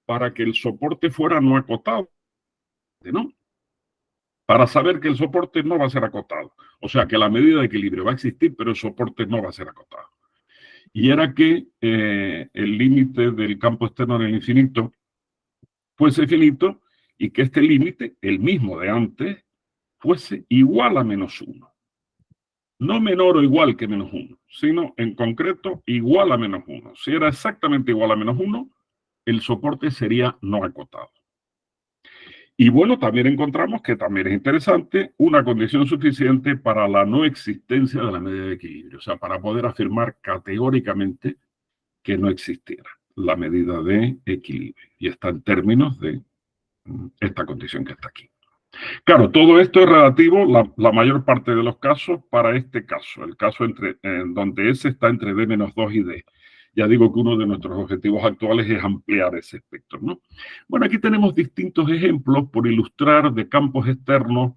[SPEAKER 1] para que el soporte fuera no acotado, ¿no? Para saber que el soporte no va a ser acotado. O sea, que la medida de equilibrio va a existir, pero el soporte no va a ser acotado. Y era que el límite del campo externo en el infinito fuese finito y que este límite, el mismo de antes, fuese igual a menos 1. No menor o igual que menos 1, sino en concreto igual a menos 1. Si era exactamente igual a menos 1, el soporte sería no acotado. Y bueno, también encontramos que también es interesante una condición suficiente para la no existencia de la medida de equilibrio, o sea, para poder afirmar categóricamente que no existiera la medida de equilibrio. Y está en términos de esta condición que está aquí. Claro, todo esto es relativo, la mayor parte de los casos, para este caso, el caso en donde S está entre D-2 y D. Ya digo que uno de nuestros objetivos actuales es ampliar ese espectro, ¿no? Bueno, aquí tenemos distintos ejemplos por ilustrar de campos externos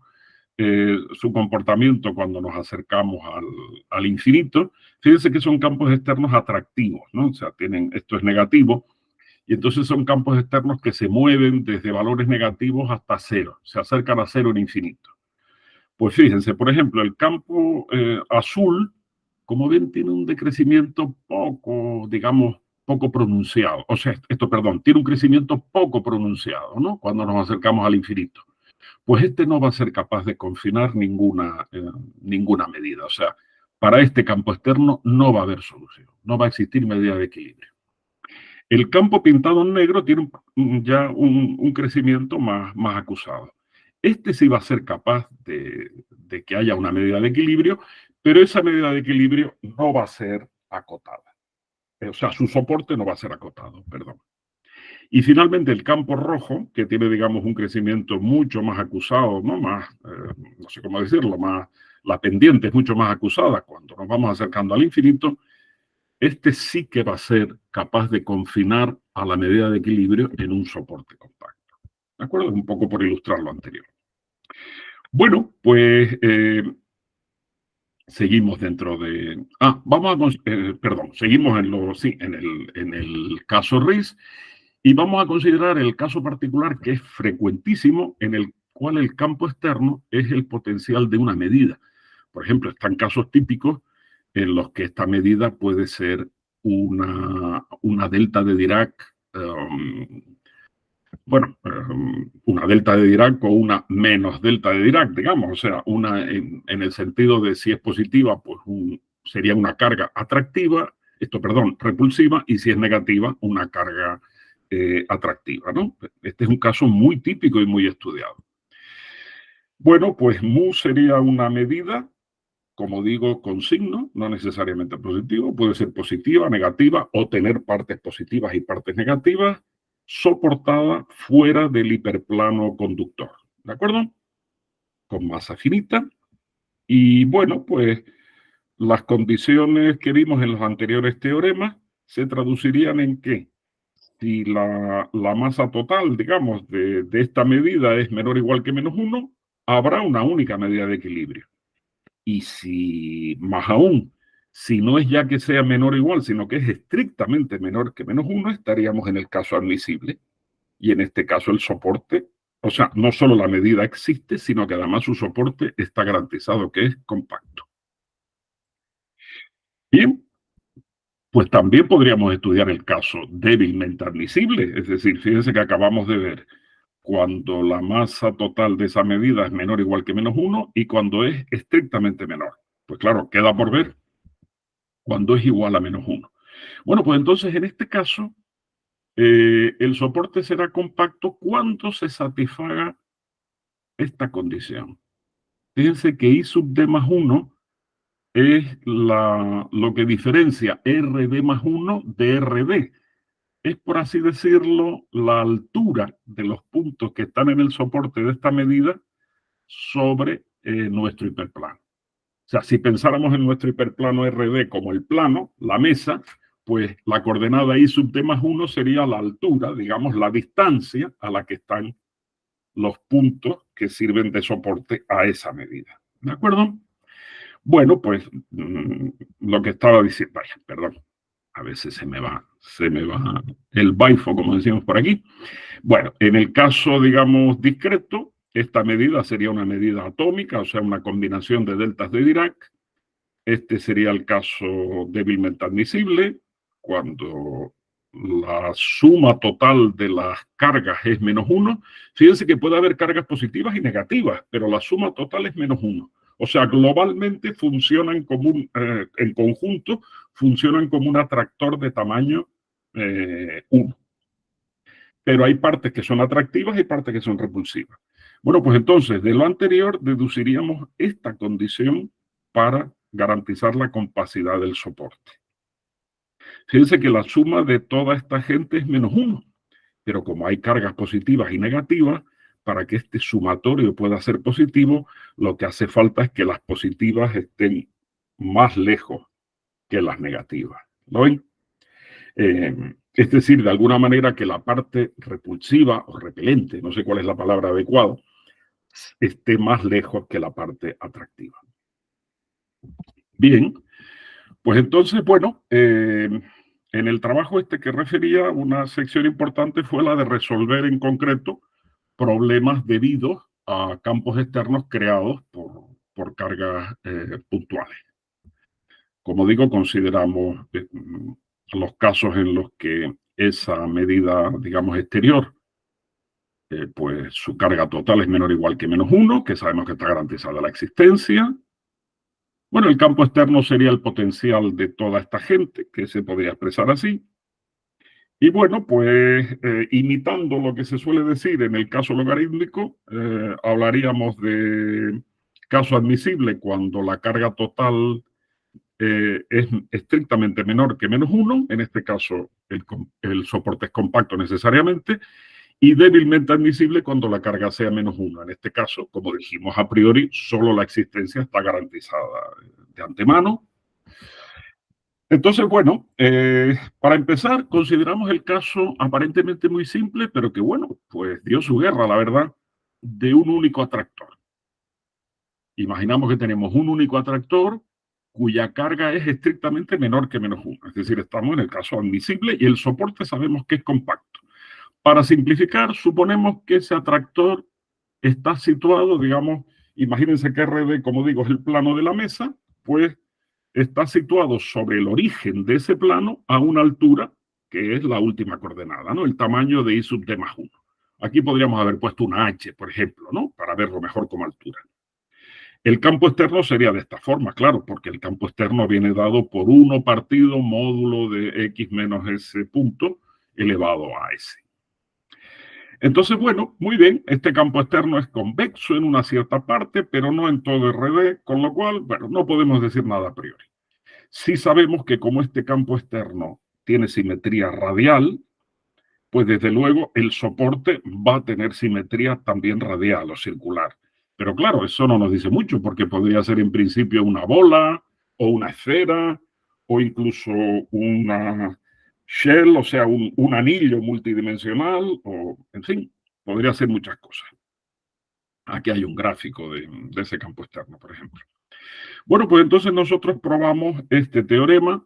[SPEAKER 1] su comportamiento cuando nos acercamos al infinito. Fíjense que son campos externos atractivos, ¿no? O sea, esto es negativo, y entonces son campos externos que se mueven desde valores negativos hasta cero, se acercan a cero en infinito. Pues fíjense, por ejemplo, el campo azul, como ven, tiene un decrecimiento poco, digamos, poco pronunciado. O sea, perdón, tiene un crecimiento poco pronunciado, ¿no? Cuando nos acercamos al infinito. Pues este no va a ser capaz de confinar ninguna medida. O sea, para este campo externo no va a haber solución, no va a existir medida de equilibrio. El campo pintado en negro tiene ya un crecimiento más acusado. Este sí va a ser capaz de que haya una medida de equilibrio, pero esa medida de equilibrio no va a ser acotada. O sea, su soporte no va a ser acotado, perdón. Y finalmente el campo rojo, que tiene, digamos, un crecimiento mucho más acusado, ¿no? No sé cómo decirlo, la pendiente es mucho más acusada cuando nos vamos acercando al infinito. Este sí que va a ser capaz de confinar a la medida de equilibrio en un soporte compacto. ¿De acuerdo? Un poco por ilustrar lo anterior. Bueno, pues seguimos dentro de... seguimos en el caso RIS y vamos a considerar el caso particular que es frecuentísimo, en el cual el campo externo es el potencial de una medida. Por ejemplo, están casos típicos en los que esta medida puede ser una delta de Dirac, una delta de Dirac o una menos delta de Dirac, digamos, o sea, una en el sentido de si es positiva, pues sería una carga atractiva, repulsiva, y si es negativa, una carga atractiva, ¿no? Este es un caso muy típico y muy estudiado. Bueno, pues mu sería una medida, como digo, con signo, no necesariamente positivo, puede ser positiva, negativa o tener partes positivas y partes negativas, soportada fuera del hiperplano conductor, ¿de acuerdo? Con masa finita. Y bueno, pues las condiciones que vimos en los anteriores teoremas se traducirían en que si la masa total, digamos, de esta medida es menor o igual que -1, habrá una única medida de equilibrio. Y si, más aún, si no es ya que sea menor o igual, sino que es estrictamente menor que -1, estaríamos en el caso admisible. Y en este caso el soporte, o sea, no solo la medida existe, sino que además su soporte está garantizado, que es compacto. Bien, pues también podríamos estudiar el caso débilmente admisible, es decir, fíjense que acabamos de ver cuando la masa total de esa medida es menor o igual que -1 y cuando es estrictamente menor. Pues claro, queda por ver cuando es igual a -1. Bueno, pues entonces en este caso, el soporte será compacto cuando se satisfaga esta condición. Fíjense que I sub D más 1 es lo que diferencia RD más 1 de RD. Es, por así decirlo, la altura de los puntos que están en el soporte de esta medida sobre nuestro hiperplano. O sea, si pensáramos en nuestro hiperplano RD como el plano, la mesa, pues la coordenada I sub D más 1 sería la altura, digamos, la distancia a la que están los puntos que sirven de soporte a esa medida. ¿De acuerdo? Bueno, pues lo que estaba diciendo, perdón, a veces se me va el baifo, como decimos por aquí. Bueno, en el caso, digamos, discreto, esta medida sería una medida atómica, o sea, una combinación de deltas de Dirac. Este sería el caso débilmente admisible, cuando la suma total de las cargas es -1. Fíjense que puede haber cargas positivas y negativas, pero la suma total es -1. O sea, globalmente funcionan como en conjunto, funcionan como un atractor de tamaño 1. Pero hay partes que son atractivas y partes que son repulsivas. Bueno, pues entonces, de lo anterior deduciríamos esta condición para garantizar la compacidad del soporte. Fíjense que la suma de toda esta gente es -1, pero como hay cargas positivas y negativas, para que este sumatorio pueda ser positivo, lo que hace falta es que las positivas estén más lejos que las negativas. ¿Lo ven? Es decir, de alguna manera que la parte repulsiva o repelente, no sé cuál es la palabra adecuada, esté más lejos que la parte atractiva. Bien, pues entonces, bueno, en el trabajo este que refería, una sección importante fue la de resolver en concreto problemas debidos a campos externos creados por cargas puntuales. Como digo, consideramos los casos en los que esa medida, digamos, exterior, pues su carga total es menor o igual que -1, que sabemos que está garantizada la existencia. Bueno, el campo externo sería el potencial de toda esta gente, que se podría expresar así. Y bueno, pues imitando lo que se suele decir en el caso logarítmico, hablaríamos de caso admisible cuando la carga total es estrictamente menor que -1, en este caso el soporte es compacto necesariamente, y débilmente admisible cuando la carga sea -1. En este caso, como dijimos a priori, solo la existencia está garantizada de antemano. Entonces, bueno, para empezar, consideramos el caso aparentemente muy simple, pero que bueno, pues dio su guerra, la verdad, de un único atractor. Imaginamos que tenemos un único atractor cuya carga es estrictamente menor que -1. Es decir, estamos en el caso admisible y el soporte sabemos que es compacto. Para simplificar, suponemos que ese atractor está situado, digamos, imagínense que RD, como digo, es el plano de la mesa, pues está situado sobre el origen de ese plano a una altura que es la última coordenada, ¿no? El tamaño de I sub d más 1. Aquí podríamos haber puesto una H, por ejemplo, ¿no? Para verlo mejor como altura. El campo externo sería de esta forma, claro, porque el campo externo viene dado por 1 partido módulo de X menos S punto elevado a S. Entonces, bueno, muy bien, este campo externo es convexo en una cierta parte, pero no en todo RD, con lo cual, bueno, no podemos decir nada a priori. Sí sabemos que como este campo externo tiene simetría radial, pues desde luego el soporte va a tener simetría también radial o circular. Pero claro, eso no nos dice mucho, porque podría ser en principio una bola o una esfera o incluso una shell, o sea, un anillo multidimensional, o en fin, podría ser muchas cosas. Aquí hay un gráfico de ese campo externo, por ejemplo. Bueno, pues entonces nosotros probamos este teorema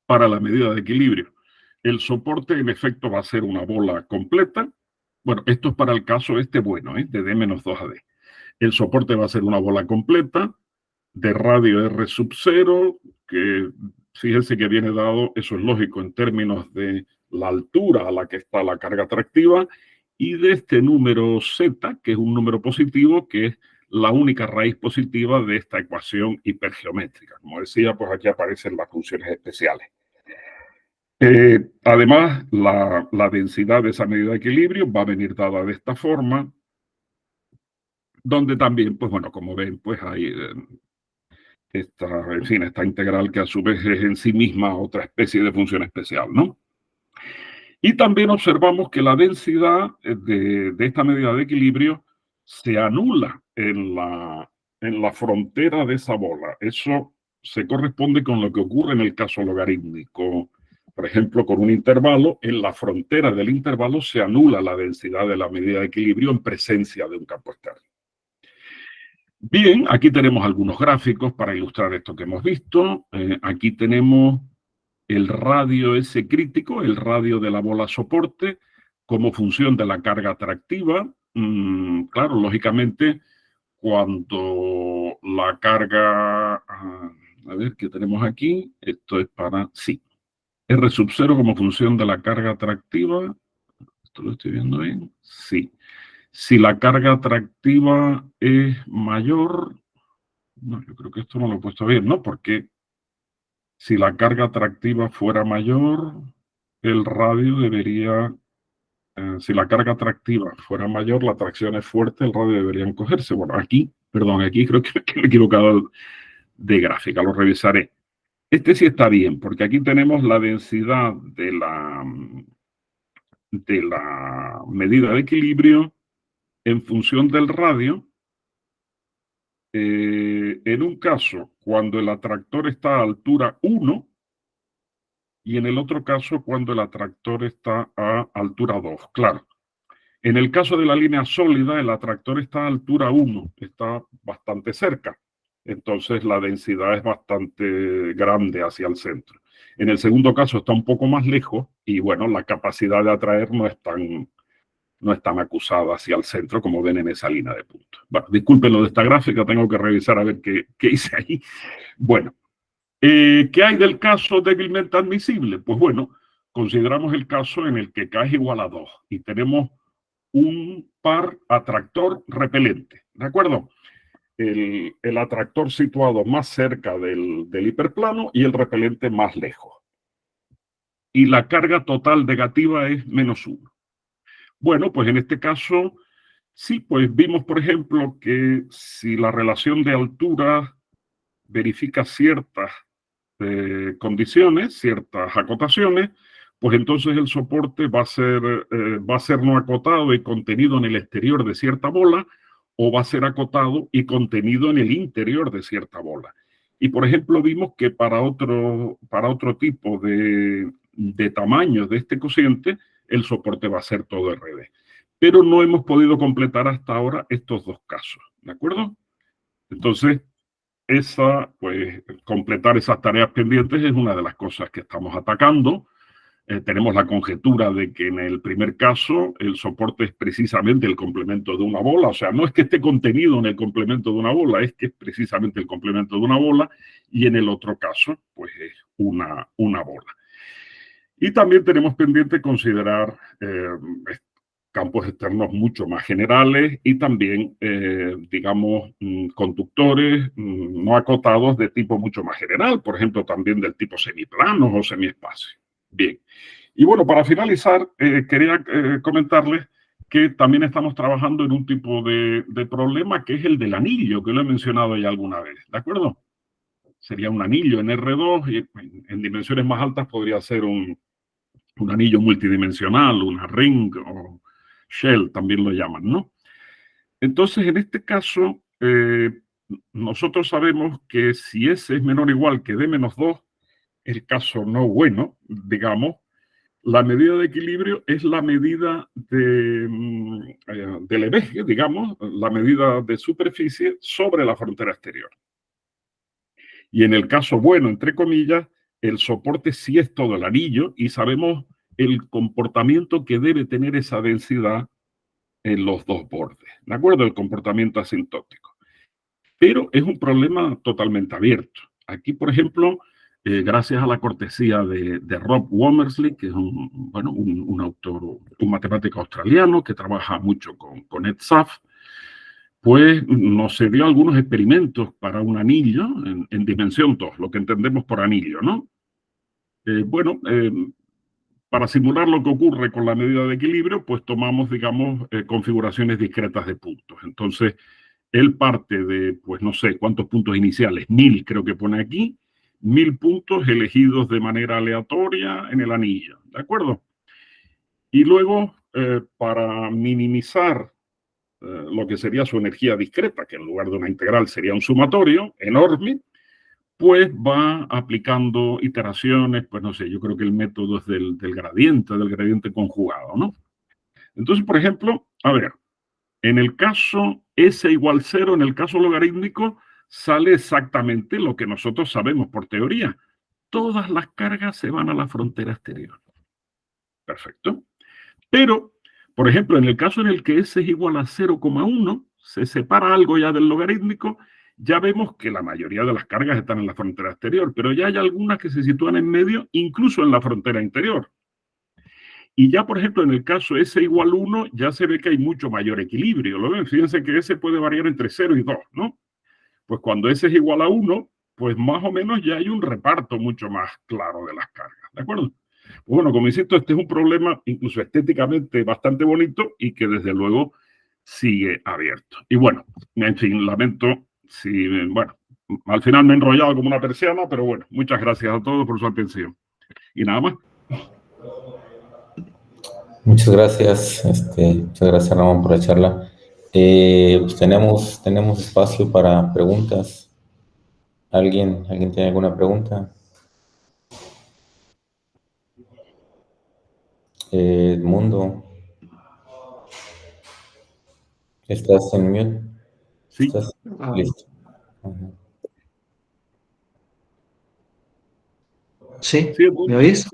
[SPEAKER 1] para la medida de equilibrio. El soporte, en efecto, va a ser una bola completa. Bueno, esto es para el caso este bueno, de D-2 a D. El soporte va a ser una bola completa de radio R sub 0, que fíjense que viene dado, eso es lógico, en términos de la altura a la que está la carga atractiva, y de este número Z, que es un número positivo, que es la única raíz positiva de esta ecuación hipergeométrica. Como decía, pues aquí aparecen las funciones especiales. Además, la densidad de esa medida de equilibrio va a venir dada de esta forma, donde también, pues bueno, como ven, pues hay esta integral que a su vez es en sí misma otra especie de función especial, ¿no? Y también observamos que la densidad de esta medida de equilibrio se anula en la frontera de esa bola. Eso se corresponde con lo que ocurre en el caso logarítmico. Por ejemplo, con un intervalo, en la frontera del intervalo se anula la densidad de la medida de equilibrio en presencia de un campo externo. Bien, aquí tenemos algunos gráficos para ilustrar esto que hemos visto. Aquí tenemos el radio S crítico, el radio de la bola soporte, como función de la carga atractiva. Claro, lógicamente, cuando la carga, a ver, ¿qué tenemos aquí? Esto es para, sí, R sub 0 como función de la carga atractiva. ¿Esto lo estoy viendo bien? Sí. Si la carga atractiva es mayor, no, yo creo que esto no lo he puesto bien, ¿no? Porque si la carga atractiva fuera mayor, el radio debería, si la carga atractiva fuera mayor, la atracción es fuerte, el radio debería encogerse. Bueno, aquí, perdón, aquí creo que me he equivocado de gráfica, lo revisaré. Este sí está bien, porque aquí tenemos la densidad de la medida de equilibrio en función del radio. En un caso, cuando el atractor está a altura 1, y en el otro caso, cuando el atractor está a altura 2. Claro, en el caso de la línea sólida, el atractor está a altura 1, está bastante cerca. Entonces la densidad es bastante grande hacia el centro. En el segundo caso está un poco más lejos y bueno, la capacidad de atraer no es tan acusada hacia el centro como ven en esa línea de puntos. Bueno, disculpen lo de esta gráfica, tengo que revisar a ver qué hice ahí. Bueno, ¿qué hay del caso débilmente admisible? Pues bueno, consideramos el caso en el que K es igual a 2 y tenemos un par atractor repelente, ¿de acuerdo? El atractor situado más cerca del hiperplano y el repelente más lejos. Y la carga total negativa es -1. Bueno, pues en este caso, sí, pues vimos, por ejemplo, que si la relación de altura verifica ciertas condiciones, ciertas acotaciones, pues entonces el soporte va a ser no acotado y contenido en el exterior de cierta bola, o va a ser acotado y contenido en el interior de cierta bola. Y por ejemplo vimos que para otro tipo de tamaños de este cociente, el soporte va a ser todo RD. Pero no hemos podido completar hasta ahora estos dos casos, ¿de acuerdo? Entonces, pues, completar esas tareas pendientes es una de las cosas que estamos atacando. Tenemos la conjetura de que en el primer caso el soporte es precisamente el complemento de una bola, o sea, no es que esté contenido en el complemento de una bola, es que es precisamente el complemento de una bola, y en el otro caso, pues es una bola. Y también tenemos pendiente considerar campos externos mucho más generales y también, digamos, conductores no acotados de tipo mucho más general, por ejemplo, también del tipo semiplanos o semiespacio. Bien. Y bueno, para finalizar, quería comentarles que también estamos trabajando en un tipo de problema que es el del anillo, que lo he mencionado ya alguna vez, ¿de acuerdo? Sería un anillo en R2 y en dimensiones más altas podría ser un anillo multidimensional, una ring o shell, también lo llaman, ¿no? Entonces, en este caso, nosotros sabemos que si S es menor o igual que D-2, el caso no bueno, digamos, la medida de equilibrio es la medida del eje, digamos, la medida de superficie sobre la frontera exterior. Y en el caso bueno, entre comillas, el soporte sí es todo el anillo y sabemos el comportamiento que debe tener esa densidad en los dos bordes, ¿de acuerdo? El comportamiento asintótico. Pero es un problema totalmente abierto. Aquí, por ejemplo, gracias a la cortesía de Rob Womersley, que es un autor, un matemático australiano que trabaja mucho con Ed Saf, pues nos dio algunos experimentos para un anillo en dimensión 2, lo que entendemos por anillo, ¿no? Para simular lo que ocurre con la medida de equilibrio, pues tomamos, digamos, configuraciones discretas de puntos. Entonces, él parte de, pues no sé cuántos puntos iniciales, 1000 creo que pone aquí, 1000 puntos elegidos de manera aleatoria en el anillo, ¿de acuerdo? Y luego, para minimizar lo que sería su energía discreta, que en lugar de una integral sería un sumatorio enorme, pues va aplicando iteraciones, pues no sé, yo creo que el método es del gradiente conjugado, ¿no? Entonces, por ejemplo, a ver, en el caso S igual 0, en el caso logarítmico, sale exactamente lo que nosotros sabemos por teoría. Todas las cargas se van a la frontera exterior. Perfecto. Pero, por ejemplo, en el caso en el que S es igual a 0,1, se separa algo ya del logarítmico, ya vemos que la mayoría de las cargas están en la frontera exterior, pero ya hay algunas que se sitúan en medio, incluso en la frontera interior. Y ya, por ejemplo, en el caso S igual 1, ya se ve que hay mucho mayor equilibrio. ¿Lo ven? Fíjense que S puede variar entre 0 y 2, ¿no? Pues cuando S es igual a 1, pues más o menos ya hay un reparto mucho más claro de las cargas, ¿de acuerdo? Pues bueno, como insisto, este es un problema incluso estéticamente bastante bonito y que desde luego sigue abierto. Y bueno, en fin, lamento si, bueno, al final me he enrollado como una persiana, pero bueno, muchas gracias a todos por su atención. Y nada más.
[SPEAKER 2] Muchas gracias, Ramón, por la charla. Pues tenemos espacio para preguntas. ¿Alguien tiene alguna pregunta? Edmundo, ¿estás en mute?
[SPEAKER 1] Sí,
[SPEAKER 2] ¿Estás listo? Ajá.
[SPEAKER 3] Sí,
[SPEAKER 1] sí,
[SPEAKER 3] ¿me oís?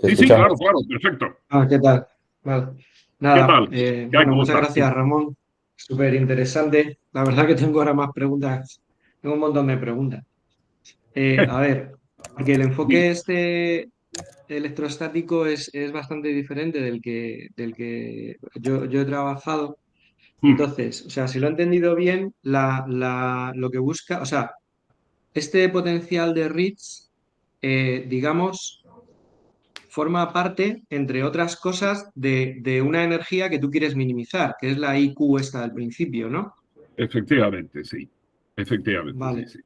[SPEAKER 2] Te
[SPEAKER 1] sí,
[SPEAKER 2] escuchamos.
[SPEAKER 1] claro, claro, perfecto.
[SPEAKER 3] ¿Qué tal? Vale.
[SPEAKER 1] ¿Qué
[SPEAKER 3] Nada,
[SPEAKER 1] tal? ¿Qué hay?
[SPEAKER 3] bueno,
[SPEAKER 1] ¿Cómo
[SPEAKER 3] muchas
[SPEAKER 1] estás?
[SPEAKER 3] gracias, Ramón. Súper interesante. La verdad que tengo ahora más preguntas. Tengo un montón de preguntas. A ver, porque el enfoque este electrostático es bastante diferente del que yo he trabajado.
[SPEAKER 1] Mm,
[SPEAKER 3] Entonces, o sea, si lo he entendido bien, lo que busca, o sea, este potencial de Ritz, digamos, forma parte, entre otras cosas, de una energía que tú quieres minimizar, que es la IQ esta del principio, ¿no?
[SPEAKER 1] efectivamente, sí. Efectivamente, sí,
[SPEAKER 3] Vale.
[SPEAKER 1] sí.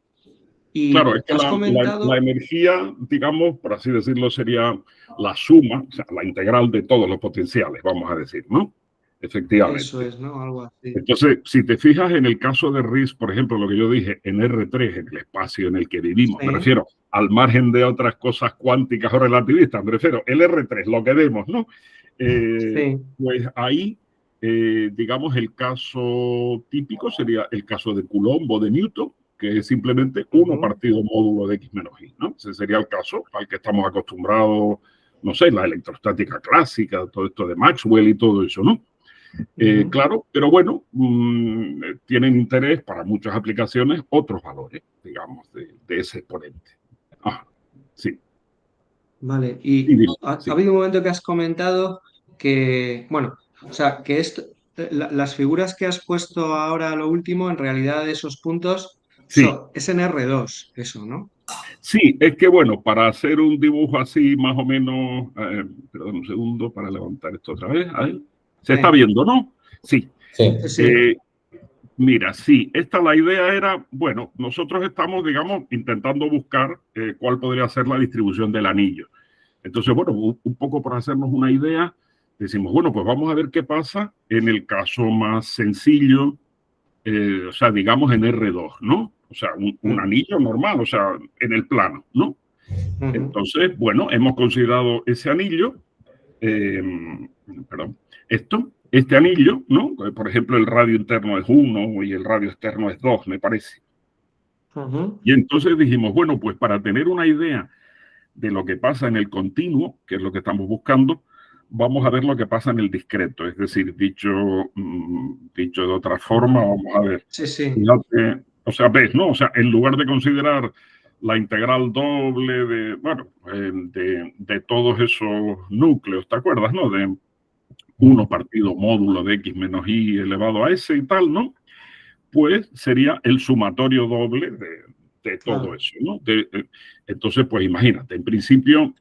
[SPEAKER 1] Claro,
[SPEAKER 3] Y
[SPEAKER 1] es que
[SPEAKER 3] has
[SPEAKER 1] la
[SPEAKER 3] comentado
[SPEAKER 1] energía, digamos, por así decirlo, sería la suma, o sea, la integral de todos los potenciales, vamos a decir, ¿no?
[SPEAKER 3] eso
[SPEAKER 1] Efectivamente.
[SPEAKER 3] es, ¿no? Algo así.
[SPEAKER 1] Entonces, si te fijas en el caso de RIS, por ejemplo, lo que yo dije, en R3, en el espacio en el que vivimos, me
[SPEAKER 3] Sí,
[SPEAKER 1] refiero al margen de otras cosas cuánticas o relativistas, me refiero el R3, lo que vemos, ¿no?
[SPEAKER 3] sí.
[SPEAKER 1] Pues ahí, digamos, el caso típico sería el caso de Coulomb o de Newton, que es simplemente 1
[SPEAKER 3] Ujú,
[SPEAKER 1] partido módulo de X menos Y, ¿no? Ese sería el caso al que estamos acostumbrados, no sé, la electrostática clásica, todo esto de Maxwell y todo eso, ¿no?
[SPEAKER 3] ujú.
[SPEAKER 1] Claro, pero bueno, tienen interés para muchas aplicaciones otros valores, digamos, de ese exponente. Ah, sí,
[SPEAKER 3] Vale.
[SPEAKER 1] sí,
[SPEAKER 3] Y
[SPEAKER 1] dime,
[SPEAKER 3] ha
[SPEAKER 1] sí,
[SPEAKER 3] habido un momento que has comentado que, bueno, o sea, que las figuras que has puesto ahora a lo último, en realidad esos puntos
[SPEAKER 1] sí,
[SPEAKER 3] es en R2, eso, ¿no?
[SPEAKER 1] sí, es que bueno, para hacer un dibujo así más o menos, perdón un segundo para levantar esto otra vez, ahí. Se está
[SPEAKER 3] Sí,
[SPEAKER 1] viendo, ¿no? Sí.
[SPEAKER 3] sí,
[SPEAKER 2] Sí,
[SPEAKER 3] sí.
[SPEAKER 1] Eh, Mira, sí, la idea era, bueno, nosotros estamos, digamos, intentando buscar cuál podría ser la distribución del anillo. Entonces, bueno, un poco para hacernos una idea, decimos, bueno, pues vamos a ver qué pasa en el caso más sencillo, o sea, digamos en R2, ¿no? O sea, un
[SPEAKER 3] Mm,
[SPEAKER 1] anillo normal, o sea, en el plano, ¿no?
[SPEAKER 3] ujú,
[SPEAKER 1] Entonces, bueno, hemos considerado ese anillo, eh, perdón, este anillo, ¿no? Por ejemplo, el radio interno es 1 y el radio externo es 2, me parece.
[SPEAKER 3] ujú.
[SPEAKER 1] Y entonces dijimos, bueno, pues para tener una idea de lo que pasa en el continuo, que es lo que estamos buscando, vamos a ver lo que pasa en el discreto. Es decir, dicho de otra forma,
[SPEAKER 3] Vale.
[SPEAKER 1] vamos a ver.
[SPEAKER 3] Sí, sí.
[SPEAKER 1] Fíjate, o sea, ves, ¿no? O sea, en lugar de considerar la integral doble de, bueno, de todos esos núcleos, ¿te acuerdas, no? De 1 partido módulo de X menos Y elevado a S y tal, ¿no? Pues sería el sumatorio doble de todo
[SPEAKER 3] Claro.
[SPEAKER 1] eso, ¿no? Entonces, pues imagínate, en principio,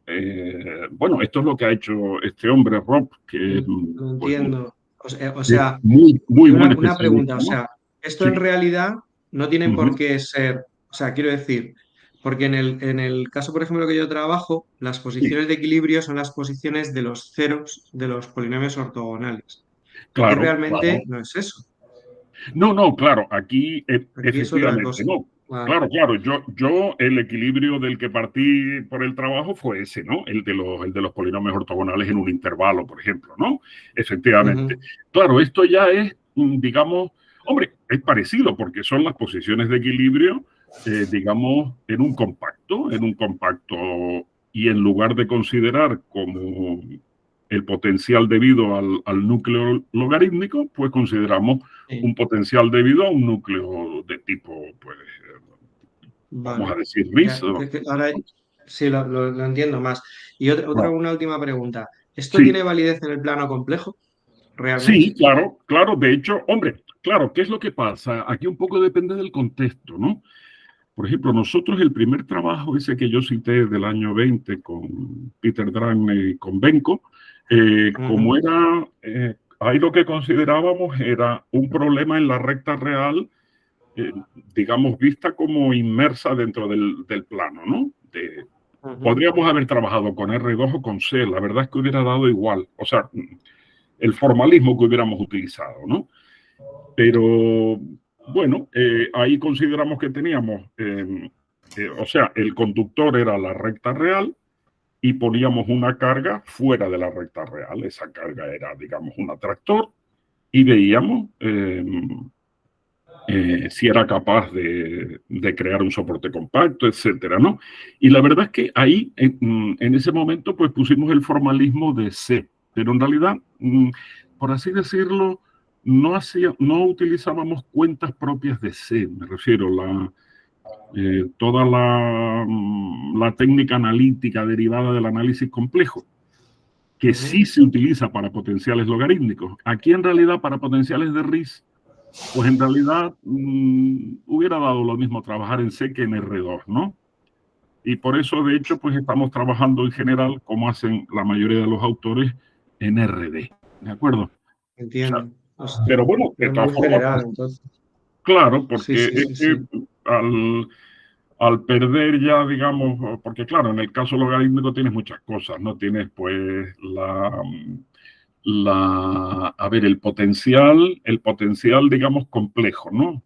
[SPEAKER 1] bueno, esto es lo que ha hecho este hombre, Rob, que es
[SPEAKER 3] Lo
[SPEAKER 1] pues,
[SPEAKER 3] entiendo. O
[SPEAKER 1] es
[SPEAKER 3] sea,
[SPEAKER 1] muy,
[SPEAKER 3] y
[SPEAKER 1] muy buen
[SPEAKER 3] una pregunta,
[SPEAKER 1] especialista,
[SPEAKER 3] o
[SPEAKER 1] ¿no?
[SPEAKER 3] sea, esto en
[SPEAKER 1] Sí.
[SPEAKER 3] realidad no tiene por
[SPEAKER 1] Ujú.
[SPEAKER 3] qué ser, o sea, quiero decir, porque en el caso, por ejemplo, que yo trabajo, las
[SPEAKER 1] Sí,
[SPEAKER 3] posiciones de equilibrio son las posiciones de los ceros de los polinomios ortogonales. Aquí
[SPEAKER 1] claro,
[SPEAKER 3] realmente
[SPEAKER 1] claro.
[SPEAKER 3] no es eso.
[SPEAKER 1] No, no, claro, aquí
[SPEAKER 3] Aquí es otra
[SPEAKER 1] efectivamente,
[SPEAKER 3] cosa.
[SPEAKER 1] no.
[SPEAKER 3] Vale.
[SPEAKER 1] Claro, claro, yo el equilibrio del que partí por el trabajo fue ese, ¿no? El de los polinomios ortogonales en un intervalo, por ejemplo, ¿no? Efectivamente.
[SPEAKER 3] Ujú.
[SPEAKER 1] Claro, esto ya es, digamos, hombre, es parecido porque son las posiciones de equilibrio, digamos, en un compacto, y en lugar de considerar como el potencial debido al núcleo logarítmico, pues consideramos un
[SPEAKER 3] Sí,
[SPEAKER 1] potencial debido a un núcleo de tipo, pues, vamos a
[SPEAKER 3] vale.
[SPEAKER 1] decir, RIS.
[SPEAKER 3] Ya, que ahora sí lo entiendo más. Y
[SPEAKER 1] Bueno,
[SPEAKER 3] una última pregunta. ¿Esto
[SPEAKER 1] sí,
[SPEAKER 3] tiene validez en el plano complejo,
[SPEAKER 1] sí,
[SPEAKER 3] realmente?
[SPEAKER 1] claro, claro. De hecho, hombre, claro, ¿qué es lo que pasa? Aquí un poco depende del contexto, ¿no? Por ejemplo, nosotros el primer trabajo, ese que yo cité del año 20 con Peter Drucker y con Benko, como
[SPEAKER 3] Ujú.
[SPEAKER 1] era, ahí lo que considerábamos era un problema en la recta real, eh, digamos, vista como inmersa dentro del plano, ¿no?
[SPEAKER 3] Ujú.
[SPEAKER 1] Podríamos haber trabajado con R2 o con C, la verdad es que hubiera dado igual, o sea, el formalismo que hubiéramos utilizado, ¿no? Pero bueno, ahí consideramos que teníamos, o sea, el conductor era la recta real y poníamos una carga fuera de la recta real. Esa carga era, digamos, un atractor y veíamos si era capaz de crear un soporte compacto, etcétera, ¿no? Y la verdad es que ahí, en ese momento, pues pusimos el formalismo de C, pero en realidad, por así decirlo, no utilizábamos cuentas propias de C, me refiero, toda la técnica analítica derivada del análisis complejo, que sí se utiliza para potenciales logarítmicos. Aquí, en realidad, para potenciales de Riesz, pues en realidad hubiera dado lo mismo trabajar en C que en R2, ¿no? Y por eso, de hecho, pues estamos trabajando en general, como hacen la mayoría de los autores, en RD, ¿de acuerdo?
[SPEAKER 3] Entiendo.
[SPEAKER 1] O sea, pero bueno, de
[SPEAKER 3] Es
[SPEAKER 1] todas
[SPEAKER 3] muy
[SPEAKER 1] formas,
[SPEAKER 3] general, entonces.
[SPEAKER 1] claro,
[SPEAKER 3] Sí,
[SPEAKER 1] porque
[SPEAKER 3] sí,
[SPEAKER 1] es
[SPEAKER 3] sí,
[SPEAKER 1] que
[SPEAKER 3] sí.
[SPEAKER 1] al perder ya, digamos, porque claro, en el caso logarítmico tienes muchas cosas, ¿no? Tienes pues a ver, el potencial, digamos, complejo, ¿no?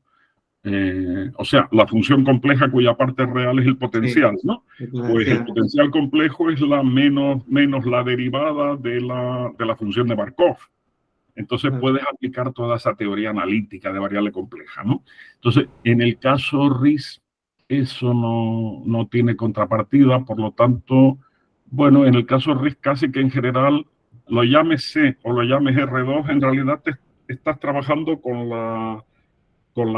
[SPEAKER 1] O sea, la función compleja cuya parte real es el
[SPEAKER 3] Sí,
[SPEAKER 1] potencial, ¿no? Pues el
[SPEAKER 3] exponencial.
[SPEAKER 1] potencial complejo es la menos la derivada de la función de Markov. Entonces puedes aplicar toda esa teoría analítica de variable compleja, ¿no? Entonces, en el caso Riesz, eso no tiene contrapartida, por lo tanto, bueno, en el caso Riesz casi que en general, lo llames C o lo llames R2, en realidad te estás trabajando con la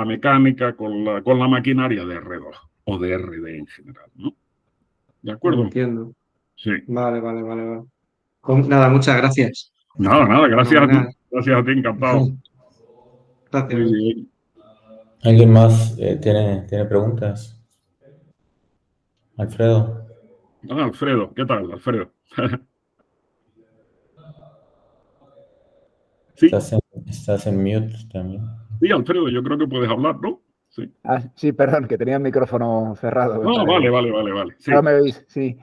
[SPEAKER 1] mecánica, con la maquinaria de R2 o de RD en general, ¿no? ¿De acuerdo?
[SPEAKER 3] Entiendo.
[SPEAKER 1] Sí.
[SPEAKER 3] Vale, vale, vale, vale. Nada, muchas gracias.
[SPEAKER 1] Nada, gracias a
[SPEAKER 3] Fenomenal.
[SPEAKER 1] ti. Gracias a ti, encantado. Muy
[SPEAKER 3] Gracias.
[SPEAKER 1] bien.
[SPEAKER 2] ¿Alguien más tiene preguntas? Alfredo.
[SPEAKER 1] Alfredo, ¿qué tal, Alfredo? Sí,
[SPEAKER 2] Estás en mute también.
[SPEAKER 1] sí, Alfredo, yo creo que puedes hablar, ¿no? Sí.
[SPEAKER 4] Sí, perdón, que tenía el micrófono cerrado, me
[SPEAKER 1] No,
[SPEAKER 4] parece.
[SPEAKER 1] vale. Sí,
[SPEAKER 4] Ahora me oís, sí.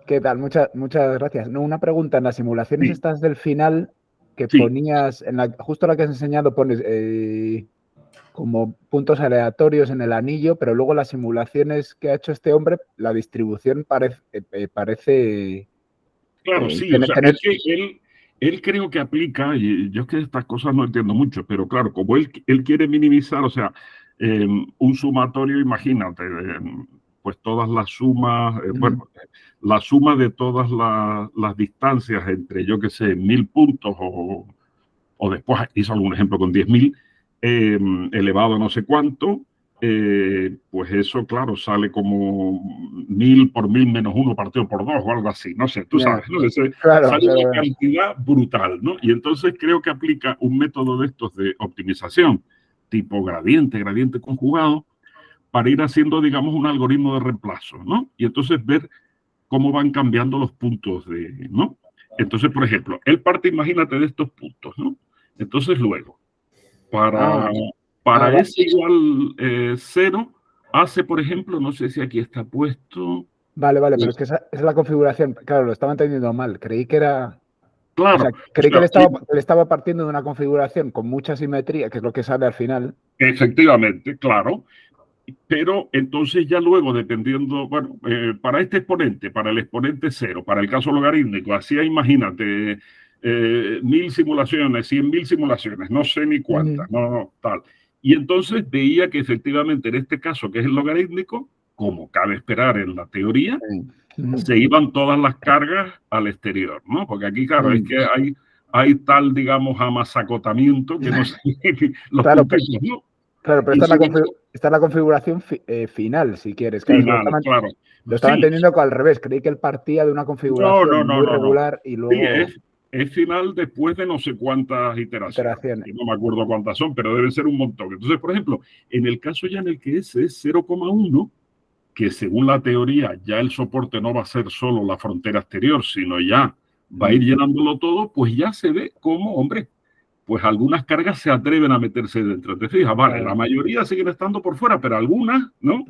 [SPEAKER 4] ¿Qué tal? Muchas gracias. No, una pregunta. En las simulaciones
[SPEAKER 1] sí,
[SPEAKER 4] estas del final que
[SPEAKER 1] sí.
[SPEAKER 4] ponías, justo la que has enseñado, pones como puntos aleatorios en el anillo, pero luego las simulaciones que ha hecho este hombre, la distribución parece
[SPEAKER 1] Claro, sí, o sea,
[SPEAKER 4] tener...
[SPEAKER 1] es que él creo que aplica, y yo es que estas cosas no entiendo mucho, pero claro, como él quiere minimizar, o sea, un sumatorio, imagínate, pues todas las sumas, bueno, la suma de todas las distancias entre, yo qué sé, 1000 puntos o después hizo algún ejemplo con 10.000, elevado a no sé cuánto, pues eso, claro, sale como 1000 por 1000 menos 1 partido por 2 o algo así, no sé, tú sabes, ¿no?
[SPEAKER 4] Claro,
[SPEAKER 1] Sale una cantidad brutal, ¿no? Y entonces creo que aplica un método de estos de optimización, tipo gradiente conjugado, para ir haciendo, digamos, un algoritmo de reemplazo, ¿no? Y entonces ver cómo van cambiando los puntos ¿no? Entonces, por ejemplo, él parte, imagínate, de estos puntos, ¿no? Entonces luego, para S igual 0, hace, por ejemplo, no sé si aquí está puesto.
[SPEAKER 4] Vale, pero es que esa es la configuración. Claro, lo estaba entendiendo mal. Creí que era...
[SPEAKER 1] Claro,
[SPEAKER 4] O sea, creí que le estaba partiendo de una configuración con mucha simetría, que es lo que sale al final.
[SPEAKER 1] efectivamente, claro. Pero entonces ya luego, dependiendo, bueno, para este exponente, para el exponente 0, para el caso logarítmico, hacía, imagínate, 1000 simulaciones, 100.000 simulaciones, no sé ni cuántas, no, tal. Y entonces veía que efectivamente en este caso, que es el logarítmico, como cabe esperar en la teoría, se iban todas las cargas al exterior, ¿no? Porque aquí, claro, es que hay tal, digamos, amasacotamiento que no sé los
[SPEAKER 4] Claro,
[SPEAKER 1] puntitos, ¿no?
[SPEAKER 4] claro, pero
[SPEAKER 1] Y
[SPEAKER 4] esta es la configuración final, si quieres. Claro,
[SPEAKER 1] final, claro.
[SPEAKER 4] lo estaba
[SPEAKER 1] Sí,
[SPEAKER 4] entendiendo al revés. Creí que él partía de una configuración muy
[SPEAKER 1] no.
[SPEAKER 4] regular y
[SPEAKER 1] Sí,
[SPEAKER 4] luego
[SPEAKER 1] es final después de no sé cuántas iteraciones.
[SPEAKER 4] iteraciones.
[SPEAKER 1] No me acuerdo cuántas son, pero deben ser un montón. Entonces, por ejemplo, en el caso ya en el que ese es 0,1, que según la teoría ya el soporte no va a ser solo la frontera exterior, sino ya va a ir llenándolo todo, pues ya se ve como, hombre, pues algunas cargas se atreven a meterse dentro. Te fijas, vale, la mayoría siguen estando por fuera, pero algunas, ¿no?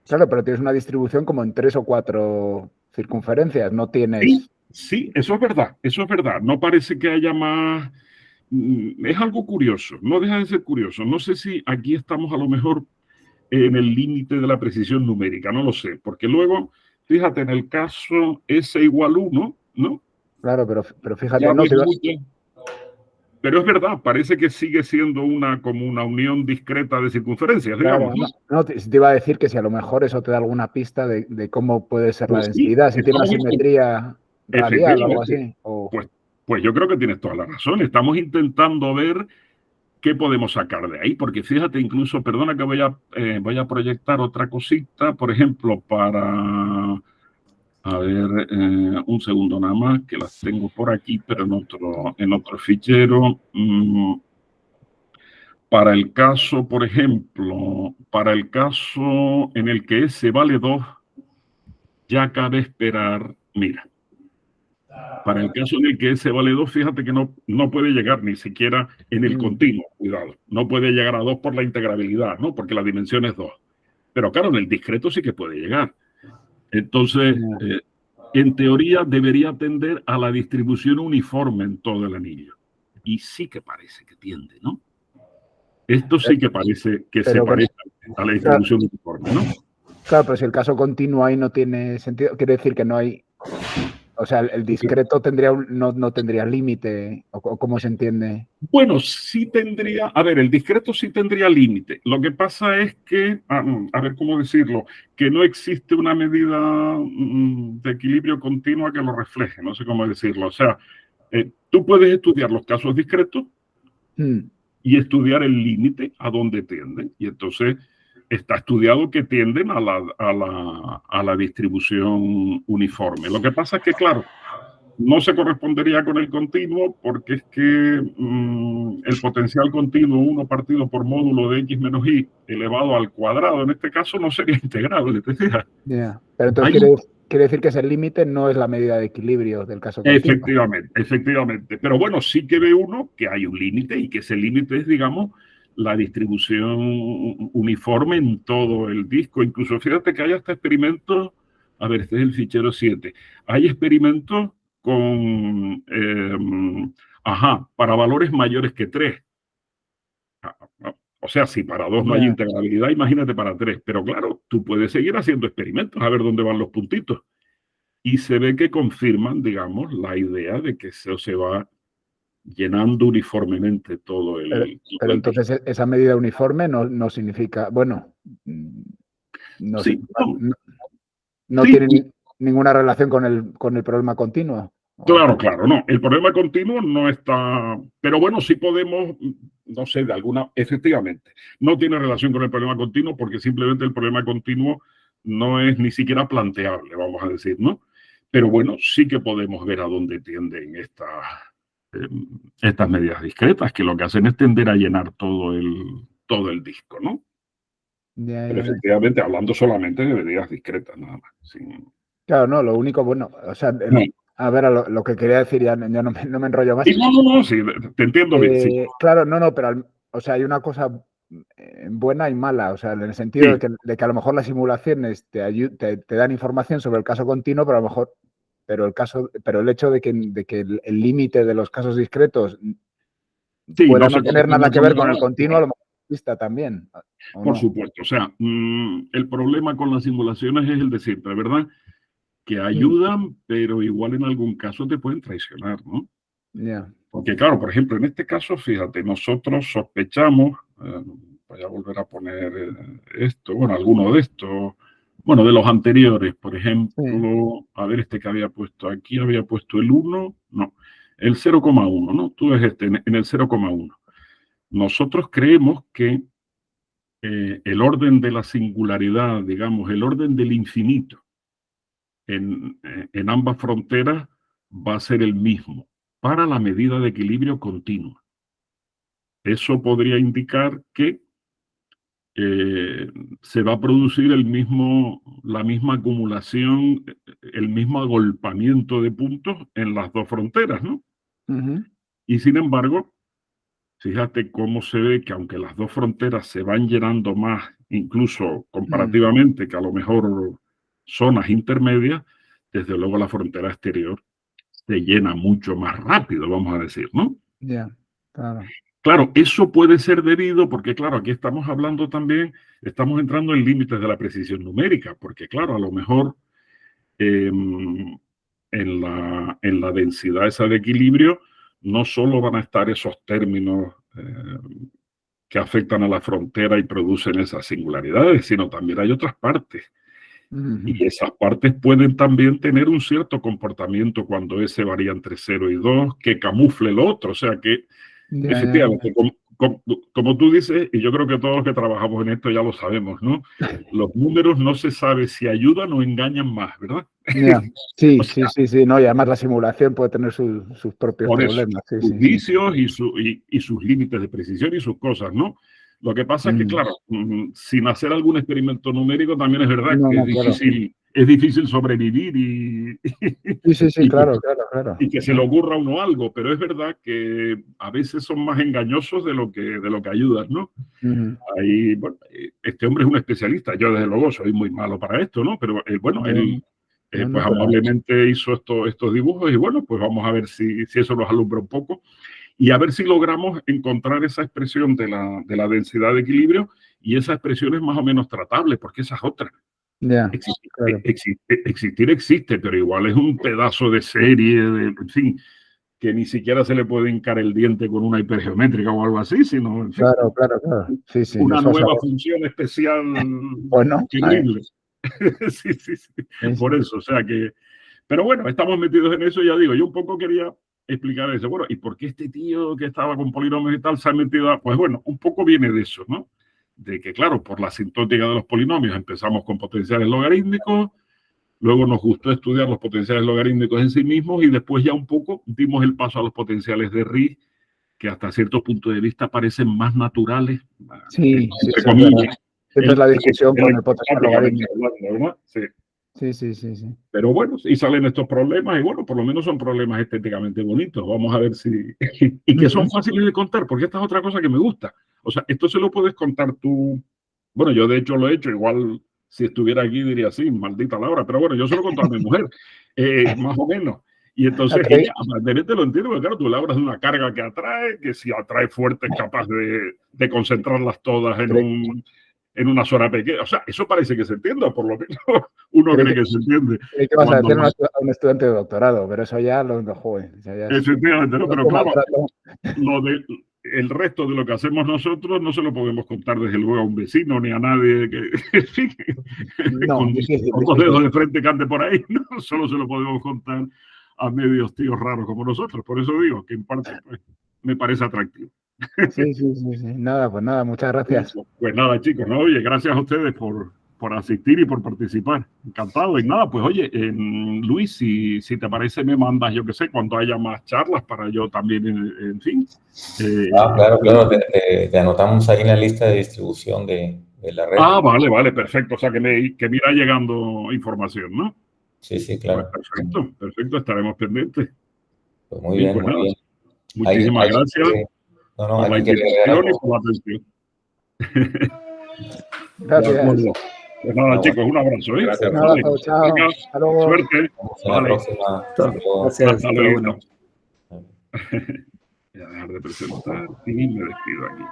[SPEAKER 4] Claro, pero tienes una distribución como en 3 o 4 circunferencias, no tienes...
[SPEAKER 1] Sí, eso es verdad, eso es verdad. No parece que haya más, es algo curioso, no deja de ser curioso. No sé si aquí estamos a lo mejor en el límite de la precisión numérica, no lo sé, porque luego, fíjate, en el caso S igual 1, ¿no?
[SPEAKER 4] Claro, pero fíjate,
[SPEAKER 1] Ya
[SPEAKER 4] no,
[SPEAKER 1] ves mucho. Pero es verdad, parece que sigue siendo como una unión discreta de circunferencias, digamos,
[SPEAKER 4] claro,
[SPEAKER 1] ¿no?
[SPEAKER 4] no, te iba a decir que si a lo mejor eso te da alguna pista de cómo puede ser la
[SPEAKER 1] Pues sí,
[SPEAKER 4] densidad, si tiene una
[SPEAKER 1] estamos
[SPEAKER 4] simetría radial o algo
[SPEAKER 1] efectivamente.
[SPEAKER 4] así.
[SPEAKER 1] Pues yo creo que tienes toda la razón. Estamos intentando ver qué podemos sacar de ahí, porque fíjate, incluso, perdona que voy a proyectar otra cosita, por ejemplo, a ver, un segundo nada más, que las tengo por aquí, pero en otro fichero. Para el caso, por ejemplo, para el caso en el que S vale 2, ya cabe esperar, mira, para el caso en el que S vale 2, fíjate que no puede llegar ni siquiera en el continuo, cuidado, no puede llegar a 2 por la integrabilidad, ¿no? Porque la dimensión es 2. Pero claro, en el discreto sí que puede llegar. Entonces, en teoría debería tender a la distribución uniforme en todo el anillo. Y sí que parece que tiende, ¿no? Esto sí que parece que se parece a la distribución uniforme, ¿no?
[SPEAKER 4] Claro, pero si el caso continuo ahí no tiene sentido, quiere decir que no hay, o sea, el discreto no tendría límite, o cómo se entiende.
[SPEAKER 1] Bueno, sí tendría, a ver, el discreto sí tendría límite. Lo que pasa es que, a ver cómo decirlo, que no existe una medida de equilibrio continua que lo refleje, no sé cómo decirlo. O sea, tú puedes estudiar los casos discretos y estudiar el límite a dónde tienden. Y entonces está estudiado que tienden a la distribución uniforme. Lo que pasa es que, claro, no se correspondería con el continuo porque es que el potencial continuo 1 partido por módulo de x menos y elevado al cuadrado, en este caso, no sería integrable, ¿te fijas?
[SPEAKER 4] Yeah. Pero entonces quiere decir que ese límite no es la medida de equilibrio del caso continuo.
[SPEAKER 1] Efectivamente. Pero bueno, sí que ve uno que hay un límite y que ese límite es, digamos, la distribución uniforme en todo el disco. Incluso fíjate que hay hasta experimentos, a ver, este es el fichero 7, hay experimentos con, para valores mayores que 3. O sea, si para 2 no hay integrabilidad, imagínate para 3. Pero claro, tú puedes seguir haciendo experimentos a ver dónde van los puntitos. Y se ve que confirman, digamos, la idea de que eso se va llenando uniformemente todo el...
[SPEAKER 4] Pero entonces esa medida uniforme no significa, bueno, no tiene ninguna relación con el problema continuo.
[SPEAKER 1] Claro, no. El problema continuo no está... Pero bueno, sí podemos, no sé, efectivamente, no tiene relación con el problema continuo porque simplemente el problema continuo no es ni siquiera planteable, vamos a decir, ¿no? Pero bueno, sí que podemos ver a dónde tienden estas medidas discretas, que lo que hacen es tender a llenar todo el disco, ¿no? Pero efectivamente, hablando solamente de medidas discretas, nada más.
[SPEAKER 4] Claro, no, lo único, bueno, o sea, a ver, lo que quería decir, ya no me enrollo más.
[SPEAKER 1] No, sí, te entiendo bien, sí.
[SPEAKER 4] Claro, no, pero, o sea, hay una cosa buena y mala, o sea, en el sentido de que a lo mejor las simulaciones te dan información sobre el caso continuo, pero a lo mejor, pero el hecho de que el límite de los casos discretos pueda no tener nada que ver con el continuo, a lo mejor exista también.
[SPEAKER 1] Por supuesto, o sea, el problema con las simulaciones es el de siempre, ¿verdad? Que ayudan, pero igual en algún caso te pueden traicionar, ¿no? Porque claro, por ejemplo, en este caso, fíjate, nosotros sospechamos, voy a volver a poner esto, bueno, alguno de estos, bueno, de los anteriores, por ejemplo, a ver, este que había puesto aquí, había puesto el 1, no, el 0,1, ¿no? Tú ves en el 0,1. Nosotros creemos que el orden de la singularidad, digamos, el orden del infinito en ambas fronteras va a ser el mismo para la medida de equilibrio continua. Eso podría indicar que se va a producir la misma acumulación, el mismo agolpamiento de puntos en las dos fronteras, ¿no? Y sin embargo, fíjate cómo se ve que aunque las dos fronteras se van llenando más, incluso comparativamente que a lo mejor zonas intermedias, desde luego la frontera exterior se llena mucho más rápido, vamos a decir, ¿no? Claro, eso puede ser debido porque, claro, aquí estamos hablando también, estamos entrando en límites de la precisión numérica, porque, claro, a lo mejor en la densidad esa de equilibrio no solo van a estar esos términos que afectan a la frontera y producen esas singularidades, sino también hay otras partes. Y esas partes pueden también tener un cierto comportamiento cuando ese varía entre 0 y 2, que camufle el otro. O sea que, efectivamente, como tú dices, y yo creo que todos los que trabajamos en esto ya lo sabemos, ¿no? Los números no se sabe si ayudan o engañan más, ¿verdad?
[SPEAKER 4] Sí,
[SPEAKER 1] O sea,
[SPEAKER 4] sí. No, y además la simulación puede tener sus propios problemas.
[SPEAKER 1] Sus vicios y sus límites de precisión y sus cosas, ¿no? Lo que pasa es que, claro, sin hacer algún experimento numérico, también es verdad que es difícil sobrevivir
[SPEAKER 4] claro.
[SPEAKER 1] Y que se le ocurra a uno algo, pero es verdad que a veces son más engañosos de lo que ayudan, ¿no? Ahí, bueno, este hombre es un especialista, yo desde luego soy muy malo para esto, ¿no? Pero bueno, él pues amablemente hizo estos dibujos y bueno, pues vamos a ver si eso nos alumbra un poco y a ver si logramos encontrar esa expresión de la densidad de equilibrio y esa expresión es más o menos tratable, porque esa es otra. Existir existe, pero igual es un pedazo de serie, en fin, que ni siquiera se le puede hincar el diente con una hipergeométrica o algo así, sino en fin,
[SPEAKER 4] claro. Sí,
[SPEAKER 1] una nueva función especial terrible. Sí. Por eso, o sea que... Pero bueno, estamos metidos en eso, ya digo, yo un poco quería explicar eso. Bueno, ¿y por qué este tío que estaba con polinomios y tal se ha metido a...? Pues bueno, un poco viene de eso, ¿no? De que, claro, por la asintótica de los polinomios empezamos con potenciales logarítmicos, luego nos gustó estudiar los potenciales logarítmicos en sí mismos y después ya un poco dimos el paso a los potenciales de Riesz, que hasta cierto punto de vista parecen más naturales.
[SPEAKER 4] Sí, siempre es la discusión con el potencial logarítmico. Sí.
[SPEAKER 1] Pero bueno, y salen estos problemas, y bueno, por lo menos son problemas estéticamente bonitos. Vamos a ver si... y que son fáciles de contar, porque esta es otra cosa que me gusta. O sea, esto se lo puedes contar tú. Bueno, yo de hecho lo he hecho, igual si estuviera aquí diría sí, maldita Laura, pero bueno, yo se lo conto a mi mujer, más o menos. Y entonces ella aparentemente lo entiende, porque claro, tú le hablas de una carga que atrae, que si atrae fuerte es capaz de concentrarlas todas en una sola pequeña. O sea, eso parece que se entiende, por lo menos uno cree que se entiende.
[SPEAKER 4] ¿Qué vas a decir a un estudiante de doctorado? Pero eso ya lo joven.
[SPEAKER 1] Efectivamente, ¿no? Pero claro, el resto de lo que hacemos nosotros no se lo podemos contar desde luego a un vecino ni a nadie con dos dedos de frente que ande por ahí, ¿no? Solo se lo podemos contar a medios tíos raros como nosotros. Por eso digo que en parte pues, me parece atractivo.
[SPEAKER 4] Sí. Nada, pues nada, muchas gracias.
[SPEAKER 1] Pues nada, chicos, ¿no? Oye, gracias a ustedes por asistir y por participar. Encantado. Y nada, pues oye, Luis, si te parece, me mandas, yo qué sé, cuando haya más charlas para yo también, en fin.
[SPEAKER 2] Claro, te anotamos ahí en la lista de distribución de la red.
[SPEAKER 1] Vale, perfecto. O sea, que me irá llegando información, ¿no?
[SPEAKER 2] Sí, claro.
[SPEAKER 1] Pues perfecto, estaremos pendientes.
[SPEAKER 2] Pues muy bien.
[SPEAKER 1] Muchísimas gracias. Por la invitación y por la atención.
[SPEAKER 4] Gracias.
[SPEAKER 1] Pues nada, chicos, un abrazo.
[SPEAKER 2] Gracias.
[SPEAKER 4] Chao.
[SPEAKER 1] Hasta luego. Suerte.
[SPEAKER 2] Hasta la próxima.
[SPEAKER 3] Gracias.
[SPEAKER 1] Hasta luego. Voy a dejar de presentar y me despido aquí.